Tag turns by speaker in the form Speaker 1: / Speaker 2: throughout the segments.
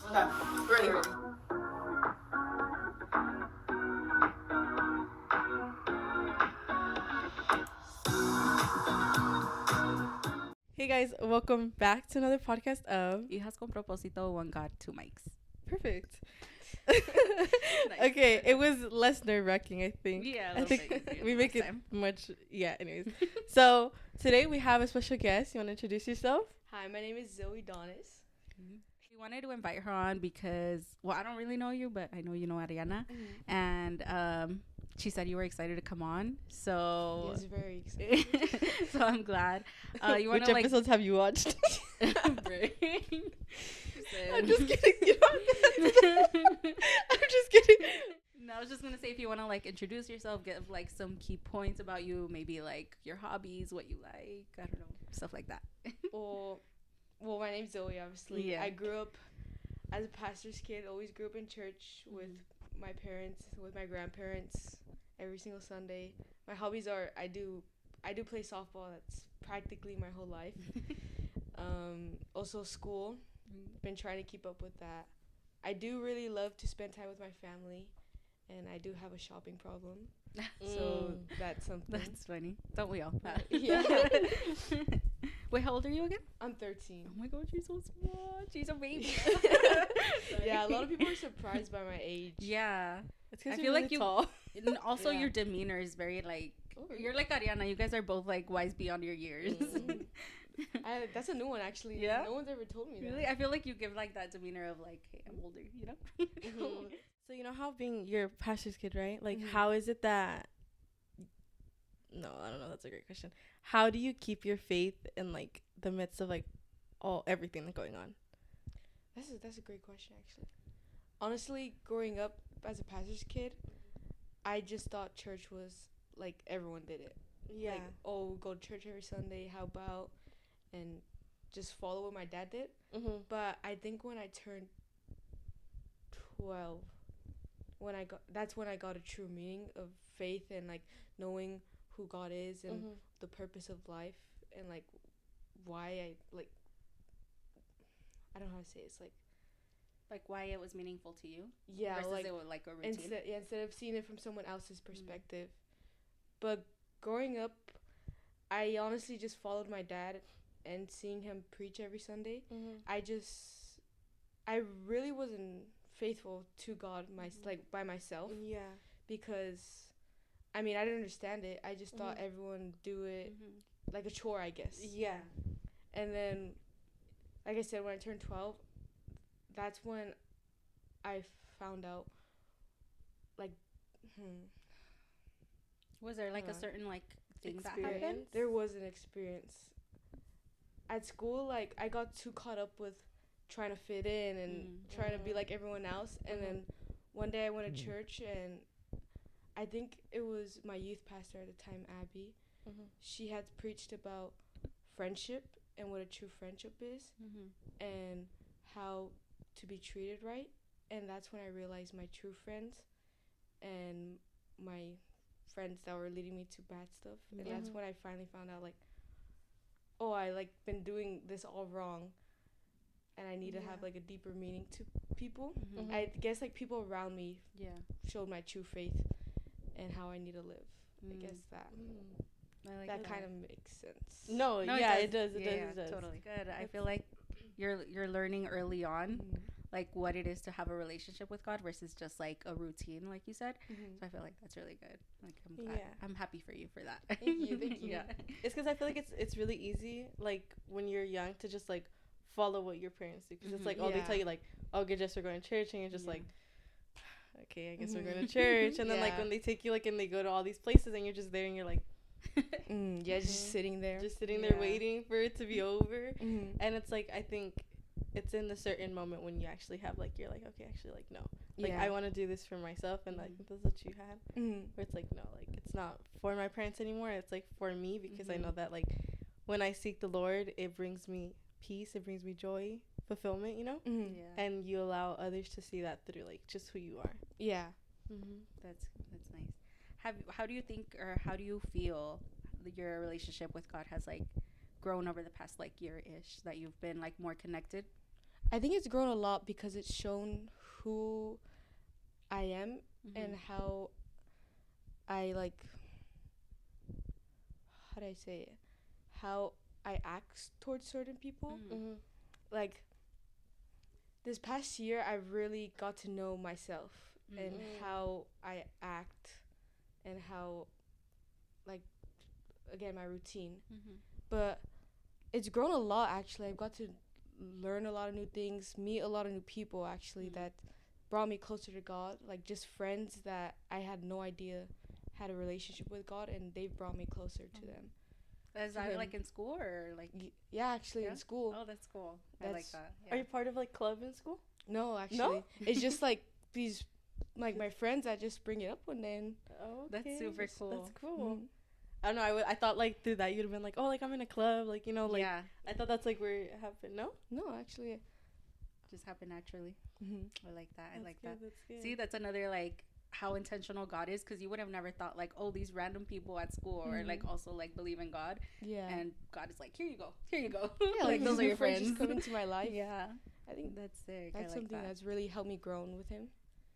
Speaker 1: Okay. Ready.
Speaker 2: Hey guys, welcome back to another podcast of
Speaker 3: Hijas con propósito, one God, two mics.
Speaker 2: Perfect.
Speaker 3: Nice.
Speaker 2: Okay, it was less nerve-wracking, I think.
Speaker 3: Yeah, a
Speaker 2: I
Speaker 3: little
Speaker 2: think
Speaker 3: bit easier
Speaker 2: we
Speaker 3: than
Speaker 2: make
Speaker 3: last
Speaker 2: it
Speaker 3: time.
Speaker 2: much. Yeah. Anyways, so today we have a special guest. You want to introduce yourself?
Speaker 4: Hi, my name is Zoe Donis.
Speaker 3: We wanted to invite her on because, well, I don't really know you, but I know you know Ariana. And she said you were excited to come on. So,
Speaker 4: Yes, very excited.
Speaker 3: so I'm glad. You want
Speaker 2: Which
Speaker 3: to like.
Speaker 2: episodes have you watched?
Speaker 3: Brain.
Speaker 2: I'm just kidding. You don't I'm just kidding.
Speaker 3: No, I was just gonna say if you want to like introduce yourself, give like some key points about you, maybe like your hobbies, what you like, I don't know, stuff like that.
Speaker 4: Well, my name's Zoe, obviously.
Speaker 3: Yeah.
Speaker 4: I grew up as a pastor's kid, always grew up in church with my parents, with my grandparents, every single Sunday. My hobbies are I do play softball. That's practically my whole life. Also school. Been trying to keep up with that. I do really love to spend time with my family, and I do have a shopping problem. So that's something.
Speaker 3: That's funny. Don't we all?
Speaker 4: Yeah.
Speaker 3: Wait, how old are you again?
Speaker 4: I'm 13.
Speaker 3: Oh my god, she's so small. She's a baby.
Speaker 4: Yeah, a lot of people are surprised by my age.
Speaker 3: Yeah.
Speaker 2: It's because
Speaker 3: I
Speaker 2: you're
Speaker 3: feel
Speaker 2: really
Speaker 3: like you.
Speaker 2: tall.
Speaker 3: And also,
Speaker 4: Yeah.
Speaker 3: your demeanor is very like.
Speaker 4: Oh,
Speaker 3: You're like Ariana. You guys are both like wise beyond your years.
Speaker 4: That's a new one, actually.
Speaker 3: Yeah?
Speaker 4: No one's ever told me
Speaker 3: Really,
Speaker 4: that.
Speaker 3: I feel like you give like that demeanor of like, hey, I'm older. You know.
Speaker 2: So you know how being your pastor's kid, right? Like,
Speaker 4: Mhm.
Speaker 2: how is it that? No, I don't know. That's a great question. How do you keep your faith in like the midst of like everything that's going on?
Speaker 4: That's a great question, actually. Honestly, growing up as a pastor's kid, I just thought church was like everyone did it.
Speaker 2: Yeah.
Speaker 4: Like, oh, go to church every Sunday. How about and just follow what my dad did.
Speaker 2: Mm-hmm.
Speaker 4: But I think when I turned 12, that's when I got a true meaning of faith and like knowing who God is and the purpose of life and like why I don't know how to say it. It's
Speaker 3: Like why it was meaningful to you
Speaker 4: yeah,
Speaker 3: versus
Speaker 4: like
Speaker 3: it was like a routine.
Speaker 4: instead of seeing it from someone else's perspective. But growing up, I honestly just followed my dad and seeing him preach every Sunday. I really wasn't faithful to God like by myself
Speaker 2: Yeah.
Speaker 4: because I mean I didn't understand it. I just thought everyone do it like a chore, I guess.
Speaker 2: Yeah.
Speaker 4: And then, like I said, when I turned 12, that's when I found out like
Speaker 3: Was there like a
Speaker 4: Hold on.
Speaker 3: certain like thing that
Speaker 2: Experience?
Speaker 3: happened?
Speaker 4: there was an experience at school. Like I got too caught up with trying to fit in and trying to be like everyone else. And then one day I went to church and I think it was my youth pastor at the time, Abby. She had preached about friendship and what a true friendship is and how to be treated right. And that's when I realized my true friends and my friends that were leading me to bad stuff. And that's when I finally found out like, oh, I like been doing this all wrong and I need to have like a deeper meaning to people. I guess like people around me
Speaker 3: Yeah.
Speaker 4: showed my true faith and how I need to live. I guess that
Speaker 3: I like
Speaker 4: that kind of makes sense.
Speaker 2: No,
Speaker 3: No,
Speaker 2: yeah,
Speaker 3: it
Speaker 2: it does.
Speaker 3: does.
Speaker 2: It
Speaker 3: Yeah,
Speaker 2: does.
Speaker 3: yeah,
Speaker 2: It does.
Speaker 3: totally. Good. I feel like you're learning early on like what it is to have a relationship with God versus just like a routine, like you said. So I feel like that's really good. Like I'm glad.
Speaker 2: Yeah.
Speaker 3: I'm happy for you for that.
Speaker 4: Thank you.
Speaker 3: Yeah.
Speaker 2: It's because I feel like it's really easy, like when you're young, to just like follow what your parents do. Because it's like, oh, they
Speaker 4: Yeah.
Speaker 2: tell you like, oh, good, just we're going to church, and you're just
Speaker 3: Yeah.
Speaker 2: like, okay, I guess we're going to church. And then like
Speaker 4: Yeah.
Speaker 2: when they take you like and they go to all these places, and you're just there, and you're like,
Speaker 4: Yeah, just sitting there.
Speaker 2: just sitting there
Speaker 4: Yeah.
Speaker 2: waiting for it to be over.
Speaker 4: Mhm.
Speaker 2: And it's like I think it's in the certain moment when you actually have like you're like, okay, actually like no, like
Speaker 4: Yeah.
Speaker 2: I want to do this for myself, and like that's what you had. Where it's like no, like it's not for my parents anymore, it's like for me, because I know that like when I seek the Lord, it brings me peace, it brings me joy, fulfillment, you know.
Speaker 3: Yeah.
Speaker 2: And you allow others to see that through like just who you are.
Speaker 4: Yeah.
Speaker 3: That's nice. How do you think or how do you feel that your relationship with God has like grown over the past like year-ish that you've been like more connected?
Speaker 4: I think it's grown a lot because it's shown who I am and how I like, how do I say it? How I act towards certain people. Like this past year, I really got to know myself and how I act and how, like, again, my routine. But it's grown a lot, actually. I've got to learn a lot of new things, meet a lot of new people, actually, that brought me closer to God. Like, just friends that I had no idea had a relationship with God, and they've brought me closer to them.
Speaker 3: Is that like in school or like?
Speaker 4: Yeah, actually in school.
Speaker 3: Oh, that's cool. I like that. Yeah.
Speaker 2: Are you part of like club in school?
Speaker 4: No, actually.
Speaker 2: No?
Speaker 4: It's just like these, like my friends that just bring it up one day. And
Speaker 3: that's super cool.
Speaker 2: That's cool. I don't know. I thought like through that you'd have been like, oh, like I'm in a club, like, you know, like. Yeah. I thought that's like where it happened. No,
Speaker 4: actually,
Speaker 3: just happened naturally. I like that. I like that.
Speaker 2: That's good.
Speaker 3: See, that's another like how intentional God is, because you would have never thought like, oh, these random people at school are like also like believe in God. Yeah. And God is like, here you go.
Speaker 4: Yeah, like those are your friends just come into my life.
Speaker 3: Yeah.
Speaker 4: I think
Speaker 3: that's sick.
Speaker 4: That's something that's really helped me grow with him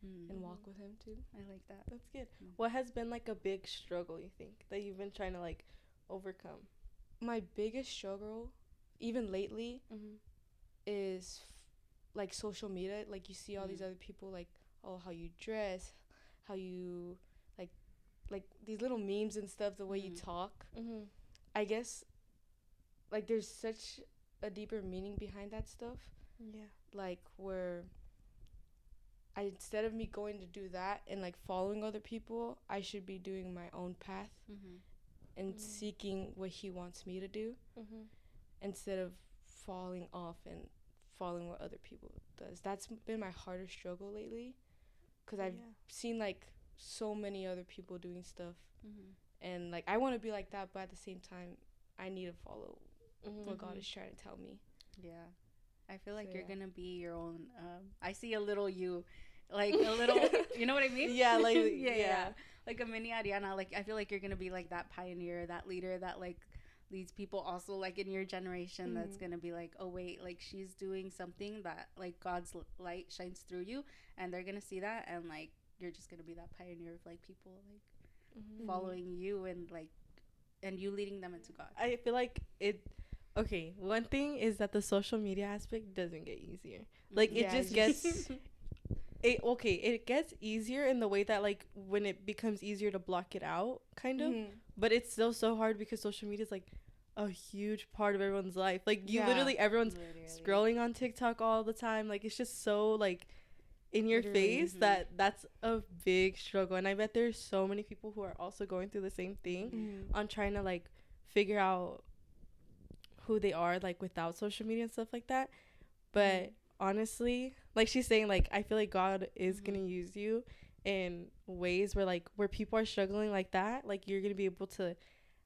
Speaker 4: and walk with him too.
Speaker 3: I like that.
Speaker 2: That's good. What has been like a big struggle you think that you've been trying to like overcome?
Speaker 4: My biggest struggle, even lately, is like social media. Like you see all these other people, like, oh, how you dress, how you like these little memes and stuff, the way you talk. I guess like there's such a deeper meaning behind that stuff.
Speaker 2: Yeah.
Speaker 4: Like where instead of me going to do that and like following other people, I should be doing my own path and seeking what he wants me to do instead of falling off and following what other people does. That's been my hardest struggle lately, because I've seen like so many other people doing stuff and like I want to be like that, but at the same time I need to follow what God is trying to tell me.
Speaker 3: Yeah, I feel like you're gonna be your own I see a little you, like a little you know what I mean?
Speaker 2: Yeah, like yeah,
Speaker 3: like a mini Ariana. Like I feel like you're gonna be like that pioneer, that leader that like leads people also like in your generation that's gonna be like, oh wait, like she's doing something that like God's light shines through you, and they're gonna see that, and like you're just gonna be that pioneer of like people like following you and like and you leading them into God.
Speaker 2: I feel like it. Okay, one thing is that the social media aspect doesn't get easier. Like it just gets it gets easier in the way that like when it becomes easier to block it out, kind of. But it's still so hard because social media is like a huge part of everyone's life. Like you literally everyone's scrolling on TikTok all the time. Like it's just so like in your face that's a big struggle. And I bet there's so many people who are also going through the same thing on trying to like figure out who they are like without social media and stuff like that. But honestly, like she's saying, like I feel like God is gonna use you in ways where like where people are struggling like that, like you're gonna be able to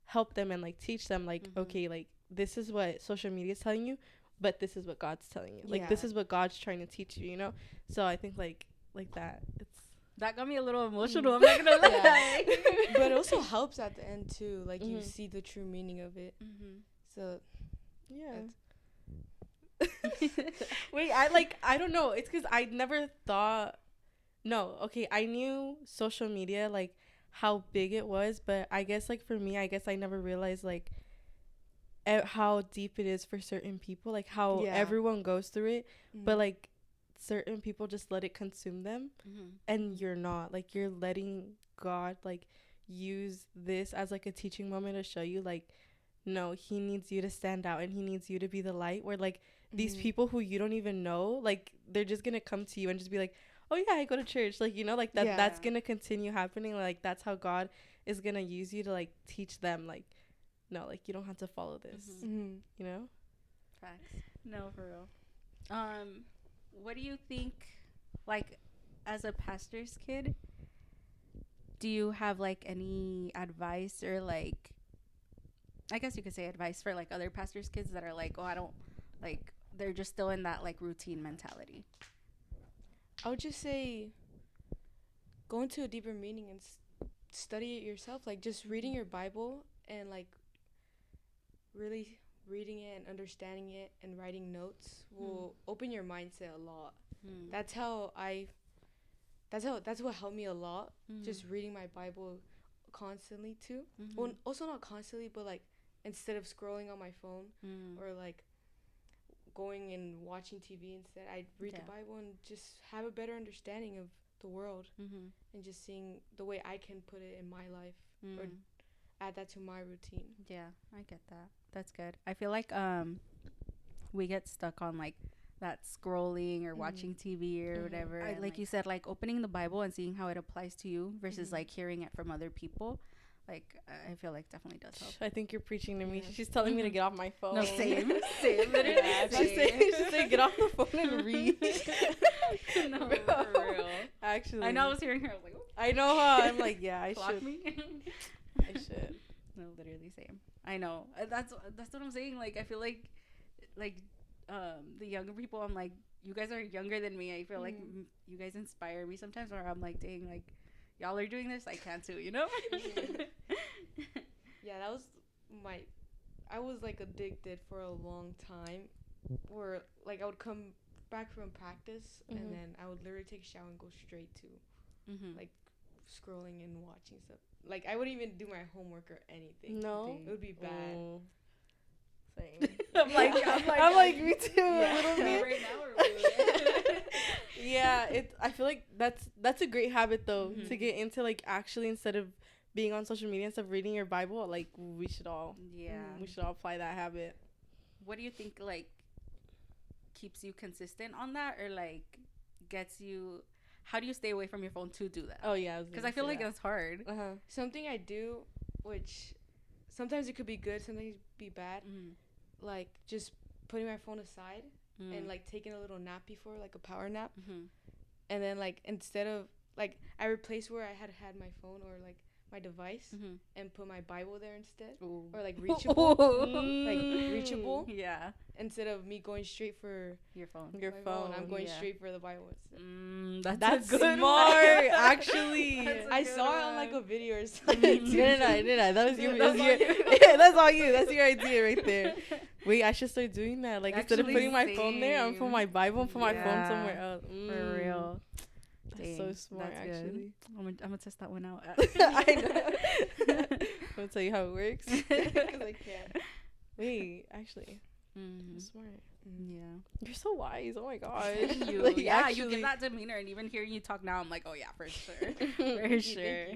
Speaker 2: help them and like teach them like okay, like this is what social media is telling you, but this is what God's telling you. Like this is what God's trying to teach you, you know? So I think like that
Speaker 3: that got me a little emotional. I'm not gonna lie.
Speaker 4: But it also helps at the end too, like you see the true meaning of it. So
Speaker 2: wait, I don't know, it's because I never thought I knew social media like how big it was, but I guess like for me, I guess I never realized like how deep it is for certain people, like how everyone goes through it, but like certain people just let it consume them, and you're not, like you're letting God like use this as like a teaching moment to show you like no, he needs you to stand out and he needs you to be the light, where like these people who you don't even know, like they're just gonna come to you and just be like, oh yeah, I go to church, like, you know, like that's gonna continue happening. Like that's how God is gonna use you to like teach them like no, like you don't have to follow this. You know?
Speaker 3: Facts. No, for real. What do you think, like as a pastor's kid, do you have like any advice or like, I guess you could say advice for like other pastors' kids that are like, oh, I don't, like they're just still in that like routine mentality?
Speaker 4: I would just say go into a deeper meaning and study it yourself. Like just reading your Bible and like really reading it and understanding it and writing notes will open your mindset a lot. That's what helped me a lot. Just reading my Bible constantly too. Well, also not constantly, but like instead of scrolling on my phone or like going and watching TV, instead I'd read the Bible and just have a better understanding of the world and just seeing the way I can put it in my life or add that to my routine.
Speaker 3: Yeah, I get that. That's good. I feel like we get stuck on like that scrolling or watching TV or whatever. Like you said, like opening the Bible and seeing how it applies to you versus like hearing it from other people. Like I feel like definitely does help.
Speaker 2: I think you're preaching to me. She's telling me to get off my phone.
Speaker 3: No, same. Literally.
Speaker 2: Yeah, she's saying get off the phone and read.
Speaker 3: No, for real.
Speaker 2: Actually,
Speaker 3: I know. I was hearing her. I was like, oh.
Speaker 2: I know how. I'm like, yeah, I
Speaker 3: Clock
Speaker 2: should.
Speaker 3: me.
Speaker 2: I should.
Speaker 3: No, literally same. I know. That's what I'm saying. Like I feel like the younger people. I'm like, you guys are younger than me. I feel like you guys inspire me sometimes. Where I'm like, dang, like y'all are doing this, I can too. You know?
Speaker 4: Yeah, that was I was like addicted for a long time. Where like I would come back from practice and then I would literally take a shower and go straight to like scrolling and watching stuff. Like I wouldn't even do my homework or anything.
Speaker 2: No,
Speaker 4: it would be bad.
Speaker 2: Same.
Speaker 3: I'm like
Speaker 2: me too.
Speaker 3: Yeah.
Speaker 2: A little bit.
Speaker 3: Right now or
Speaker 2: Yeah, I feel like that's a great habit though to get into, like actually instead of being on social media and stuff, reading your Bible. Like we should all apply that habit.
Speaker 3: What do you think like keeps you consistent on that, or like gets you? How do you stay away from your phone to do that?
Speaker 2: Oh yeah,
Speaker 3: because I feel like that's hard.
Speaker 4: Something I do, which sometimes it could be good, sometimes it could be bad. Like just putting my phone aside and like taking a little nap before, like a power nap, and then like instead of like I replaced where I had my phone or like my device and put my Bible there instead. Or like reachable.
Speaker 3: Yeah.
Speaker 4: Instead of me going straight for
Speaker 3: your phone.
Speaker 4: I'm going straight for the Bible instead.
Speaker 3: That's
Speaker 2: good smart, actually.
Speaker 4: I saw it on like a video or something.
Speaker 2: No. That was your that's all you. That's your idea right there. Wait, I should start doing that. Like instead of putting my phone there, I'm putting my Bible and put my phone somewhere else.
Speaker 3: For real.
Speaker 2: That's so smart, actually.
Speaker 3: I'm gonna test that one out.
Speaker 2: I know. I'm gonna tell you how it works. Because I can't. Wait, actually. Smart.
Speaker 3: Yeah.
Speaker 2: You're so wise. Oh my gosh.
Speaker 3: You,
Speaker 2: like,
Speaker 3: yeah,
Speaker 2: actually.
Speaker 3: you give that demeanor, and even hearing you talk now, I'm like, oh yeah, for sure. For sure.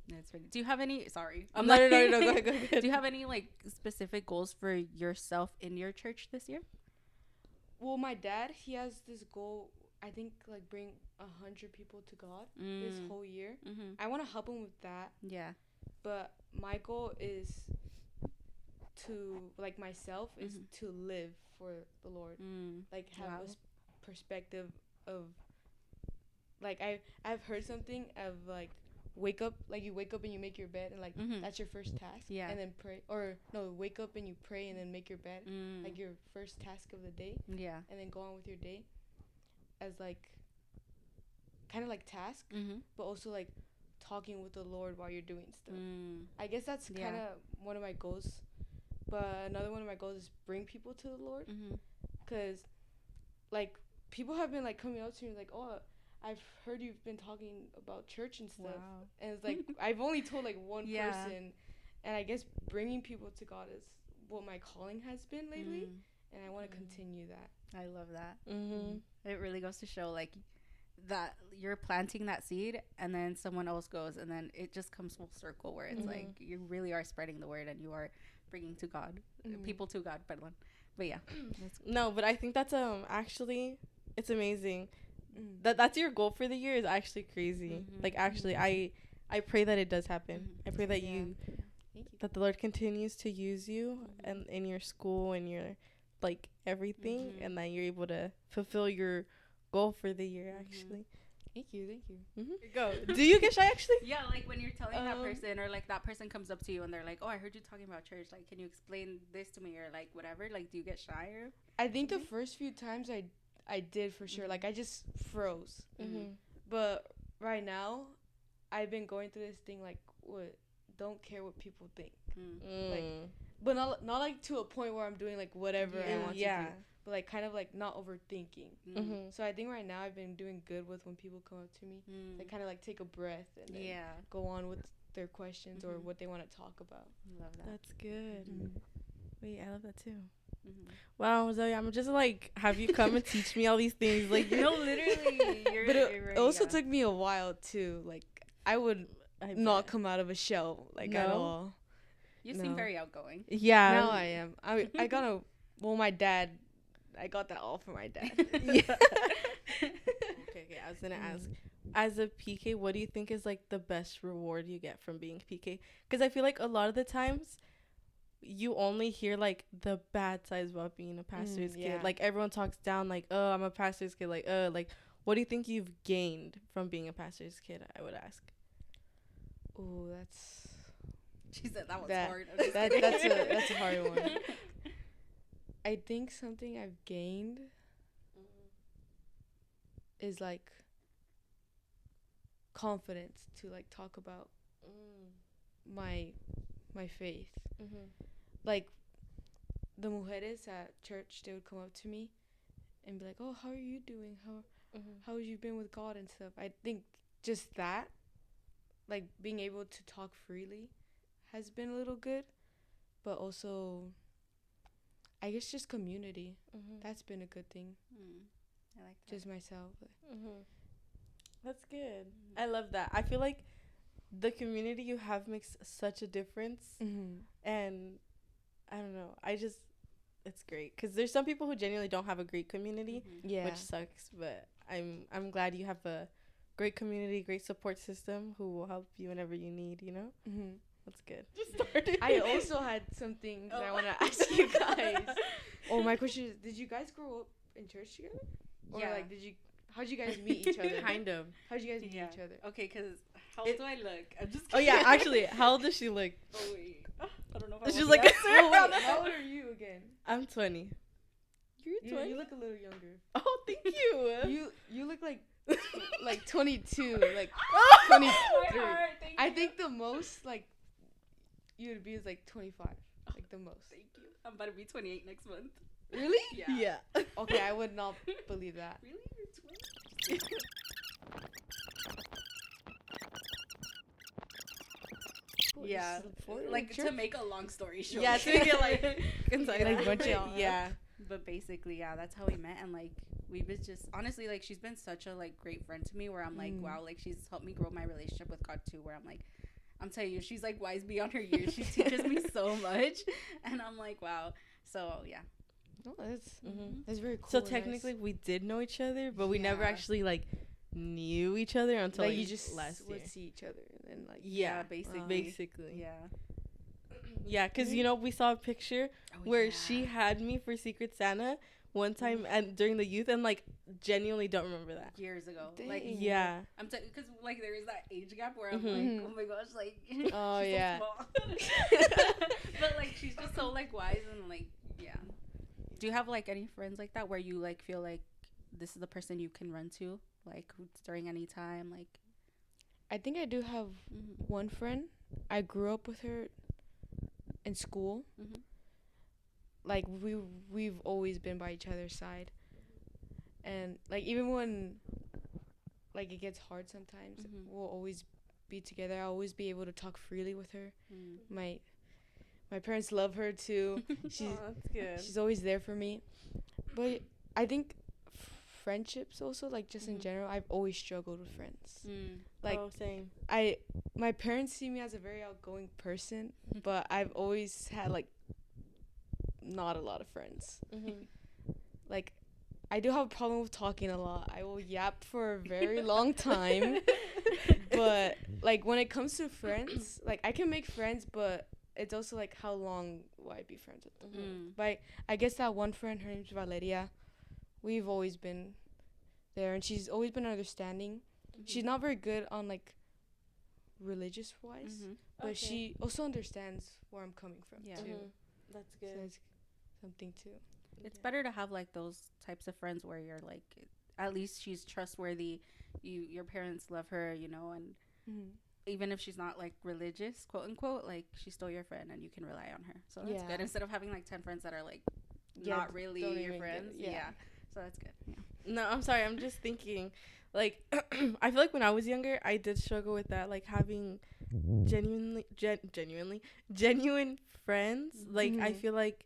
Speaker 3: That's funny. Do you have any? Sorry.
Speaker 2: No. Go ahead.
Speaker 3: Do you have any like specific goals for yourself in your church this year?
Speaker 4: Well, my dad, he has this goal. I think like bring 100 people to God this whole year. I want to help him with that.
Speaker 3: Yeah. But
Speaker 4: my goal is to like myself is to live for the Lord. Like have a perspective of like I've heard something of like wake up, like you wake up and you make your bed and like that's your first task.
Speaker 3: Yeah.
Speaker 4: And then pray, or no, wake up and you pray and then make your bed like your first task of the day.
Speaker 3: Yeah.
Speaker 4: And then go on with your day as like kind of like task, but also like talking with the Lord while you're doing stuff. I guess that's kind of one of my goals. But another one of my goals is bring people to the Lord, because like people have been like coming up to me like, oh, I've heard you've been talking about church and stuff. Wow. And it's like I've only told like one person, and I guess bringing people to God is what my calling has been lately, and I want to continue that.
Speaker 3: I love that. It really goes to show like that you're planting that seed, and then someone else goes, and then it just comes full circle where it's like you really are spreading the word, and you are bringing to God, people to God. But yeah,
Speaker 2: no, but I think that's actually it's amazing. That's your goal for the year is actually crazy. Like actually, I pray that it does happen. I pray that that the Lord continues to use you and in your school and your like everything, and that you're able to fulfill your goal for the year. Actually,
Speaker 4: thank you.
Speaker 2: Go. Do you get shy actually?
Speaker 3: Yeah, like when you're telling that person, or like that person comes up to you and they're like, oh, I heard you talking about church, like can you explain this to me, or like whatever, like do you get shy? Or
Speaker 4: I think the first few times I did for sure, like I just froze. But right now I've been going through this thing like, what, don't care what people think. Like but not like to a point where I'm doing like whatever I want to do. But like kind of like not overthinking. So I think right now I've been doing good with when people come up to me. I kind of like take a breath and then go on with their questions or what they want to talk about.
Speaker 3: Love that.
Speaker 2: That's good. Wait, I love that too. Wow, Zoe, I'm just like have you come and teach me all these things. Like
Speaker 3: no, literally.
Speaker 4: But it also took me a while too. Like I would not come out of a shell like at all.
Speaker 3: You seem very outgoing.
Speaker 2: Yeah.
Speaker 4: Now I am. I got a my dad. I got that all from my dad.
Speaker 2: Okay. I was gonna ask, as a PK, what do you think is like the best reward you get from being PK? Because I feel like a lot of the times, you only hear like the bad sides about being a pastor's kid. Like everyone talks down, like, oh, I'm a pastor's kid. Like, what do you think you've gained from being a pastor's kid? I would ask.
Speaker 4: Oh, that's.
Speaker 3: She said that was hard.
Speaker 4: That's a hard one. I think something I've gained is like confidence to like talk about my faith. Like the mujeres at church, they would come up to me and be like, "Oh, how are you doing? How have you been with God and stuff?" I think just that, like being able to talk freely, has been a little good, but also I guess just community. That's been a good thing.
Speaker 3: I like that.
Speaker 4: Just myself.
Speaker 2: That's good. I love that. I feel like the community you have makes such a difference. And I don't know. It's great. Because there's some people who genuinely don't have a great community, which sucks. But I'm glad you have a great community, great support system who will help you whenever you need, you know? That's good. Just started.
Speaker 4: I also had something that I want to ask you guys. My question is, did you guys grow up in church together? Or like, how'd you guys meet each other?
Speaker 2: Kind of.
Speaker 4: How'd you guys meet each other?
Speaker 3: Okay, because how old do I look? I'm just kidding.
Speaker 2: Oh, yeah, actually, how old does she look?
Speaker 3: Oh, wait. I don't know if I
Speaker 2: She's
Speaker 3: want
Speaker 2: like,
Speaker 4: how old are you again?
Speaker 2: I'm 20. You're 20?
Speaker 4: You look a little younger.
Speaker 2: Oh, thank you.
Speaker 4: You look like 22, like 23. I think the most like you would be is like 25, like the most.
Speaker 3: Thank you. I'm about to be 28 next month.
Speaker 4: Really?
Speaker 3: Yeah.
Speaker 4: Okay, I would not believe that.
Speaker 3: Really? You're 20? Yeah. Like to make a long story short.
Speaker 2: Yeah, to make it like inside.
Speaker 4: Like bunch of
Speaker 3: But basically, yeah, that's how we met, and like we've been just honestly like she's been such a like great friend to me. Where I'm like, wow, like she's helped me grow my relationship with God too. Where I'm like, I'm telling you, she's like wise beyond her years. She teaches me so much, and I'm like, wow. So yeah.
Speaker 4: Oh, that's very cool.
Speaker 2: So technically, we did know each other, but we never actually like knew each other until
Speaker 4: like you just
Speaker 2: last year.
Speaker 4: would see each other and then like
Speaker 2: basically. Yeah, because you know we saw a picture where she had me for Secret Santa one time and during the youth, and like genuinely don't remember that.
Speaker 3: Years ago.
Speaker 4: Dang.
Speaker 3: Like I'm because like there is that age gap where I'm like, oh my gosh, like
Speaker 4: oh yeah.
Speaker 3: So but like she's just so like wise and like Do you have like any friends like that where you like feel like this is the person you can run to like during any time? Like
Speaker 4: I think I do have one friend. I grew up with her in school. Like we've always been by each other's side, and like even when like it gets hard sometimes, we'll always be together. I'll always be able to talk freely with her. My parents love her too. She's
Speaker 2: that's good.
Speaker 4: She's always there for me. But I think friendships also, like just in general, I've always struggled with friends. Like
Speaker 2: same.
Speaker 4: My parents see me as a very outgoing person, but I've always had like not a lot of friends. Like I do have a problem with talking a lot. I will yap for a very long time. But like when it comes to friends, like I can make friends, but it's also like how long will I be friends with them? But I guess that one friend, her name's Valeria, we've always been there, and she's always been understanding. She's not very good on like religious wise, but she also understands where I'm coming from too.
Speaker 2: That's good.
Speaker 4: So it's something too.
Speaker 3: It's better to have like those types of friends where you're like, at least she's trustworthy. Your parents love her, you know, and even if she's not like religious, quote unquote, like she's still your friend and you can rely on her. So that's good. Instead of having like 10 friends that are like not really your friends. So that's good. Yeah.
Speaker 2: No, I'm sorry. I'm just thinking, like, I feel like when I was younger, I did struggle with that, like having genuine friends. Like, I feel like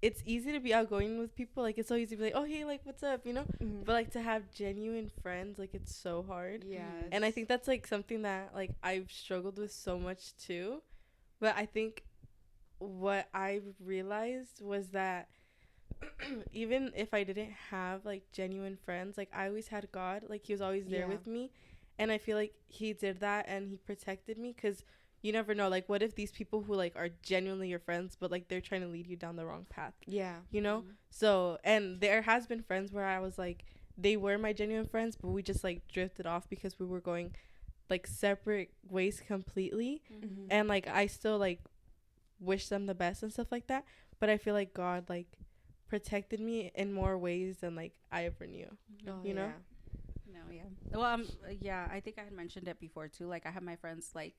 Speaker 2: it's easy to be outgoing with people. Like, it's so easy to be like, oh, hey, like, what's up, you know? But like to have genuine friends, like, it's so hard.
Speaker 4: Yeah.
Speaker 2: And I think that's like something that like I've struggled with so much too. But I think what I realized was that even if I didn't have like genuine friends, like I always had God. Like he was always there with me, and I feel like he did that and he protected me, because you never know, like what if these people who like are genuinely your friends but like they're trying to lead you down the wrong path, you know? So, and there has been friends where I was like, they were my genuine friends, but we just like drifted off because we were going like separate ways completely. And like I still like wish them the best and stuff like that, but I feel like God like protected me in more ways than like I ever knew. You know?
Speaker 3: Well, I think I had mentioned it before too. Like I have my friends, like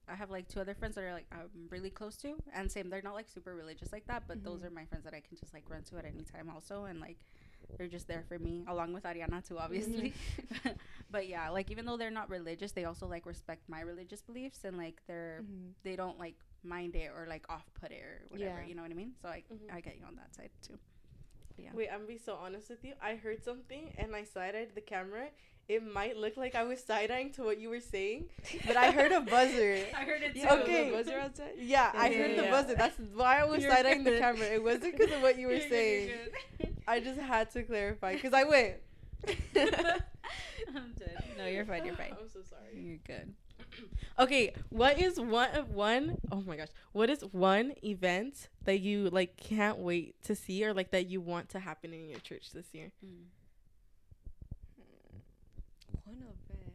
Speaker 3: I have like 2 other friends that are like I'm really close to, and same, they're not like super religious like that, but those are my friends that I can just like run to at any time also, and like they're just there for me, along with Ariana too, obviously. But yeah, like even though they're not religious, they also like respect my religious beliefs, and like they don't like mind it or like off put it or whatever, you know what I mean? So I get you on that side too. But yeah.
Speaker 2: Wait, I'm gonna be so honest with you. I heard something and I side-eyed the camera. It might look like I was side-eyeing to what you were saying, but I heard a buzzer.
Speaker 3: I heard it too.
Speaker 2: Okay.
Speaker 4: The buzzer outside?
Speaker 2: Yeah, I heard the buzzer. That's why I was side-eyeing the camera. It wasn't because of what you were saying. I just had to clarify because I went.
Speaker 3: I'm dead. No, you're fine.
Speaker 2: I'm so sorry.
Speaker 3: You're good.
Speaker 2: Okay, what is oh my gosh, what is one event that you like can't wait to see, or like that you want to happen in your church this year?
Speaker 4: One event.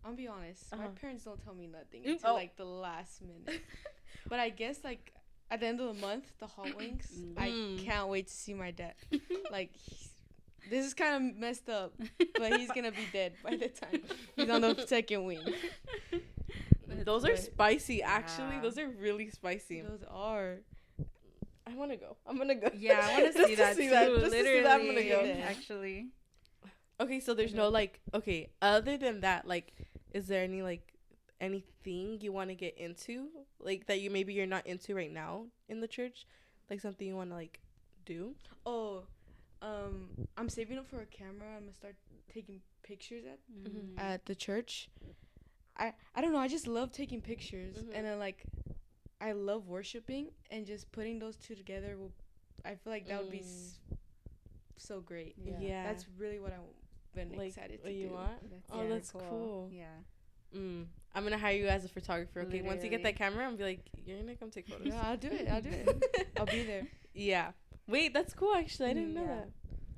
Speaker 4: I'll be honest. My parents don't tell me nothing until like the last minute. But I guess like at the end of the month, the hot wings. I can't wait to see my dad. Like this is kind of messed up, but he's gonna be dead by the time he's on the second wing.
Speaker 2: Those are spicy, actually. Those are really spicy.
Speaker 4: Those are.
Speaker 2: I want to go. I'm gonna go.
Speaker 3: Yeah, I want to see that too.
Speaker 2: Just
Speaker 3: literally,
Speaker 2: to see that, I'm gonna go.
Speaker 3: Actually.
Speaker 2: Okay, so there's no like. Okay, other than that, like, is there any like anything you want to get into, like that you're not into right now in the church, like something you want to like do?
Speaker 4: I'm saving up for a camera. I'm gonna start taking pictures at the church. I don't know. I just love taking pictures, and then like I love worshiping, and just putting those two together I feel like that would be so great.
Speaker 2: Yeah.
Speaker 4: That's really what I've been
Speaker 2: like,
Speaker 4: excited
Speaker 2: what
Speaker 4: to
Speaker 2: you
Speaker 4: do.
Speaker 2: want? That's cool.
Speaker 3: Yeah.
Speaker 2: I'm gonna hire you as a photographer. Okay, once you get that camera, I'm gonna be like, you're gonna come take photos.
Speaker 4: Yeah, I'll do it. I'll be there.
Speaker 2: Yeah. Wait, that's cool. Actually, I didn't know that.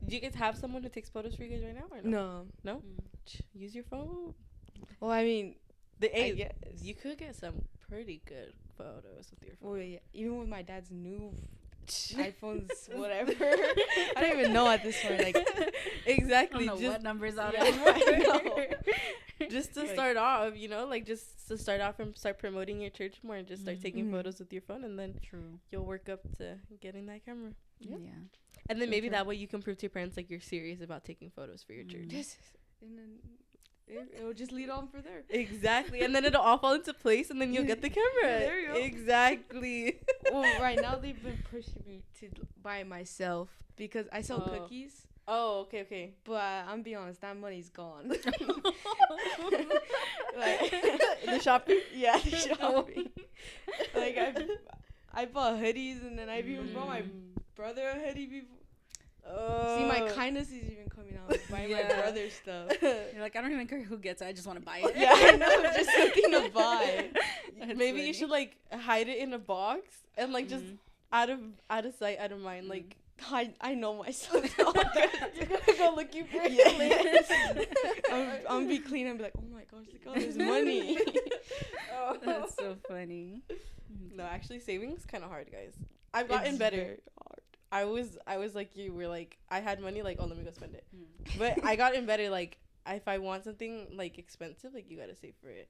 Speaker 2: Do you guys have someone who takes photos for you guys right now, or no? No. Use your phone.
Speaker 4: Well, I mean,
Speaker 2: you could get some pretty good photos with your phone.
Speaker 4: Well, yeah. Even with my dad's new iPhones, whatever. I don't even know at this point. Like,
Speaker 2: exactly.
Speaker 3: I don't know what numbers out
Speaker 2: just to start off, you know, like just to start off and start promoting your church more, and just start taking photos with your phone, and then you'll work up to getting that camera.
Speaker 3: Yeah.
Speaker 2: And then maybe that way you can prove to your parents like you're serious about taking photos for your church.
Speaker 4: Yes. And then it'll just lead on for there.
Speaker 2: Exactly. And then it'll all fall into place, and then you'll get the camera.
Speaker 4: There you go.
Speaker 2: Exactly.
Speaker 4: Well, right now they've been pushing me to buy it myself because I sell cookies.
Speaker 2: Oh, okay.
Speaker 4: But I'm be honest, that money's gone.
Speaker 2: Like the shopping?
Speaker 4: Yeah, the shopping. Like I bought hoodies, and then I've even bought my brother a hoodie before. See, my kindness is even coming out buying my brother's stuff.
Speaker 3: You're like, I don't even care who gets it. I just want to buy it.
Speaker 4: Yeah, I know. I'm just looking to buy.
Speaker 2: Maybe you should like hide it in a box and like just out of sight, out of mind. Like
Speaker 4: I know myself.
Speaker 2: You're gonna go looking for it.
Speaker 4: I'm gonna be clean and be like, oh my gosh, look all this money.
Speaker 3: That's so funny.
Speaker 2: No, actually, saving's kind of hard, guys. I've gotten better. I was like you were like, I had money like, oh, let me go spend it. But I gotten better, like if I want something like expensive, like you gotta save for it.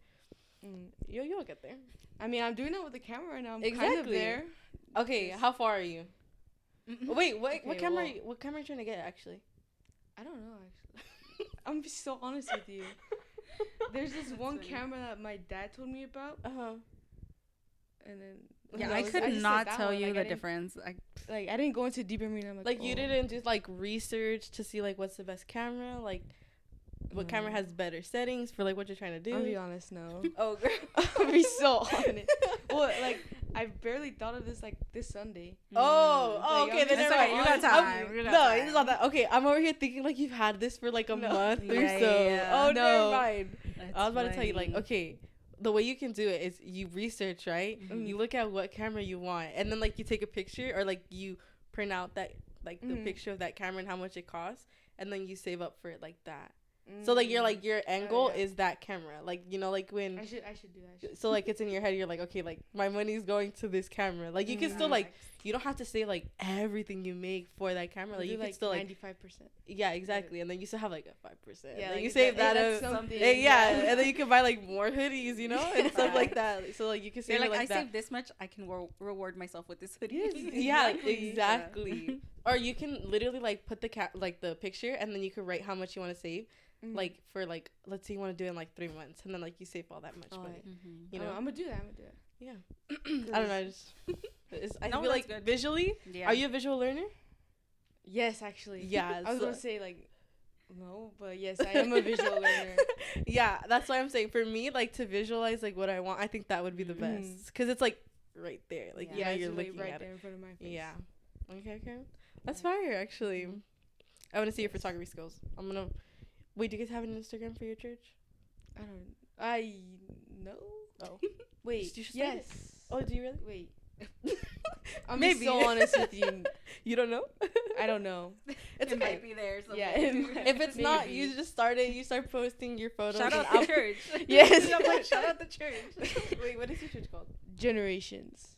Speaker 2: You'll get there.
Speaker 4: I mean, I'm doing that with the camera right now. I'm kind of
Speaker 2: Exactly.
Speaker 4: there.
Speaker 2: Okay, how far are you? Wait, what
Speaker 4: Okay,
Speaker 2: camera?
Speaker 4: well-
Speaker 2: What camera are you trying to get? Actually,
Speaker 4: I don't know, actually. I'm gonna be so honest with you. There's this one
Speaker 3: funny.
Speaker 4: camera that my dad told me about, and then
Speaker 3: Yeah,
Speaker 4: that
Speaker 3: I
Speaker 4: was-
Speaker 3: could
Speaker 4: just said
Speaker 3: not
Speaker 4: that
Speaker 3: tell
Speaker 4: one.
Speaker 3: you
Speaker 4: Like,
Speaker 3: the
Speaker 4: I didn't-
Speaker 3: difference.
Speaker 4: Like, I didn't go into deeper meaning. I'm like,
Speaker 2: like you
Speaker 4: oh.
Speaker 2: didn't do like research to see like what's the best camera, like what camera
Speaker 4: No.
Speaker 2: has better settings for like what you're trying to do.
Speaker 4: I'll be honest, no.
Speaker 2: Oh, girl.
Speaker 4: I'll be so honest. Well, like, I barely thought of this, like, this Sunday.
Speaker 2: Oh,
Speaker 4: Like,
Speaker 2: okay.
Speaker 4: I'm
Speaker 2: Then
Speaker 4: just
Speaker 2: never
Speaker 4: like,
Speaker 2: mind.
Speaker 4: you got
Speaker 3: time. You got
Speaker 2: No,
Speaker 3: time.
Speaker 2: it's not that. Okay, I'm over here thinking like you've had this for like a month or
Speaker 3: Yeah,
Speaker 2: so.
Speaker 3: yeah.
Speaker 2: Oh,
Speaker 4: No.
Speaker 2: never mind.
Speaker 3: That's
Speaker 2: I was about to tell you, like,
Speaker 3: funny.
Speaker 2: okay, the way you can do it is you research, right?
Speaker 3: Mhm.
Speaker 2: You look at what camera you want, and then like you take a picture or like you print out that like the
Speaker 4: Mhm.
Speaker 2: picture of that camera and how much it costs, and then you save up for it like that. So like your end goal
Speaker 4: yeah.
Speaker 2: is that camera, like you know, like when
Speaker 4: I should do that.
Speaker 2: so like it's in your head, you're like, okay, like my money's going to this camera. Like you can still like you don't have to say like everything you make for that camera. Like
Speaker 4: do,
Speaker 2: you can
Speaker 4: like,
Speaker 2: still like
Speaker 4: 95%.
Speaker 2: Yeah, exactly, and then you still have like a 5%.
Speaker 4: Yeah,
Speaker 2: Then
Speaker 4: like,
Speaker 2: you save that
Speaker 4: that's
Speaker 2: up.
Speaker 4: something.
Speaker 2: And then you can buy like more hoodies, you know, and stuff like that. So like you can
Speaker 3: You're
Speaker 2: save
Speaker 3: like,
Speaker 2: it like
Speaker 3: I
Speaker 2: that.
Speaker 3: saved this much. I can reward myself with this hoodie.
Speaker 4: Yes,
Speaker 2: Yeah,
Speaker 4: exactly.
Speaker 2: exactly. Or you can literally like put the like the picture, and then you can write how much you want to save.
Speaker 4: Mhm.
Speaker 2: Like for like, let's say you want to do it in like 3 months, and then like you save all that much money.
Speaker 3: Mm-hmm.
Speaker 2: You know,
Speaker 4: I'm gonna do that.
Speaker 2: yeah. I don't know. I
Speaker 3: No,
Speaker 2: feel
Speaker 3: that's
Speaker 2: like
Speaker 3: good.
Speaker 2: visually.
Speaker 3: Yeah.
Speaker 2: Are you a visual learner?
Speaker 4: Yes, actually.
Speaker 2: Yeah,
Speaker 4: I was
Speaker 2: so-
Speaker 4: gonna say like, no, but yes, I am a visual learner.
Speaker 2: Yeah, that's why I'm saying for me, like to visualize like what I want, I think that would be the
Speaker 4: Mhm.
Speaker 2: best because it's like right there, like
Speaker 3: Yeah,
Speaker 2: you know,
Speaker 4: it's
Speaker 2: you're
Speaker 4: like
Speaker 2: looking
Speaker 4: right
Speaker 2: at
Speaker 4: there
Speaker 2: it.
Speaker 4: in front of my face.
Speaker 2: Yeah. Okay. That's fire, actually.
Speaker 3: Mhm.
Speaker 2: I want to see your photography skills. I'm gonna. Wait, do you guys have an Instagram for your church?
Speaker 4: I know.
Speaker 2: Oh.
Speaker 4: Wait.
Speaker 2: You should start
Speaker 4: Yes.
Speaker 2: it. Oh, do you really?
Speaker 4: Wait. I'm
Speaker 2: Maybe.
Speaker 4: so honest with you.
Speaker 2: You don't know?
Speaker 4: I don't know.
Speaker 2: It's
Speaker 3: it
Speaker 2: okay.
Speaker 3: might be there.
Speaker 4: Yeah,
Speaker 3: Someday.
Speaker 2: If it's not,
Speaker 4: Maybe.
Speaker 2: you just start it. You start posting your photos.
Speaker 3: Shout
Speaker 2: and
Speaker 3: out the
Speaker 2: I'll-
Speaker 3: church.
Speaker 4: Yes.
Speaker 3: Shout out the church.
Speaker 2: Wait, what is your church called?
Speaker 4: Generations.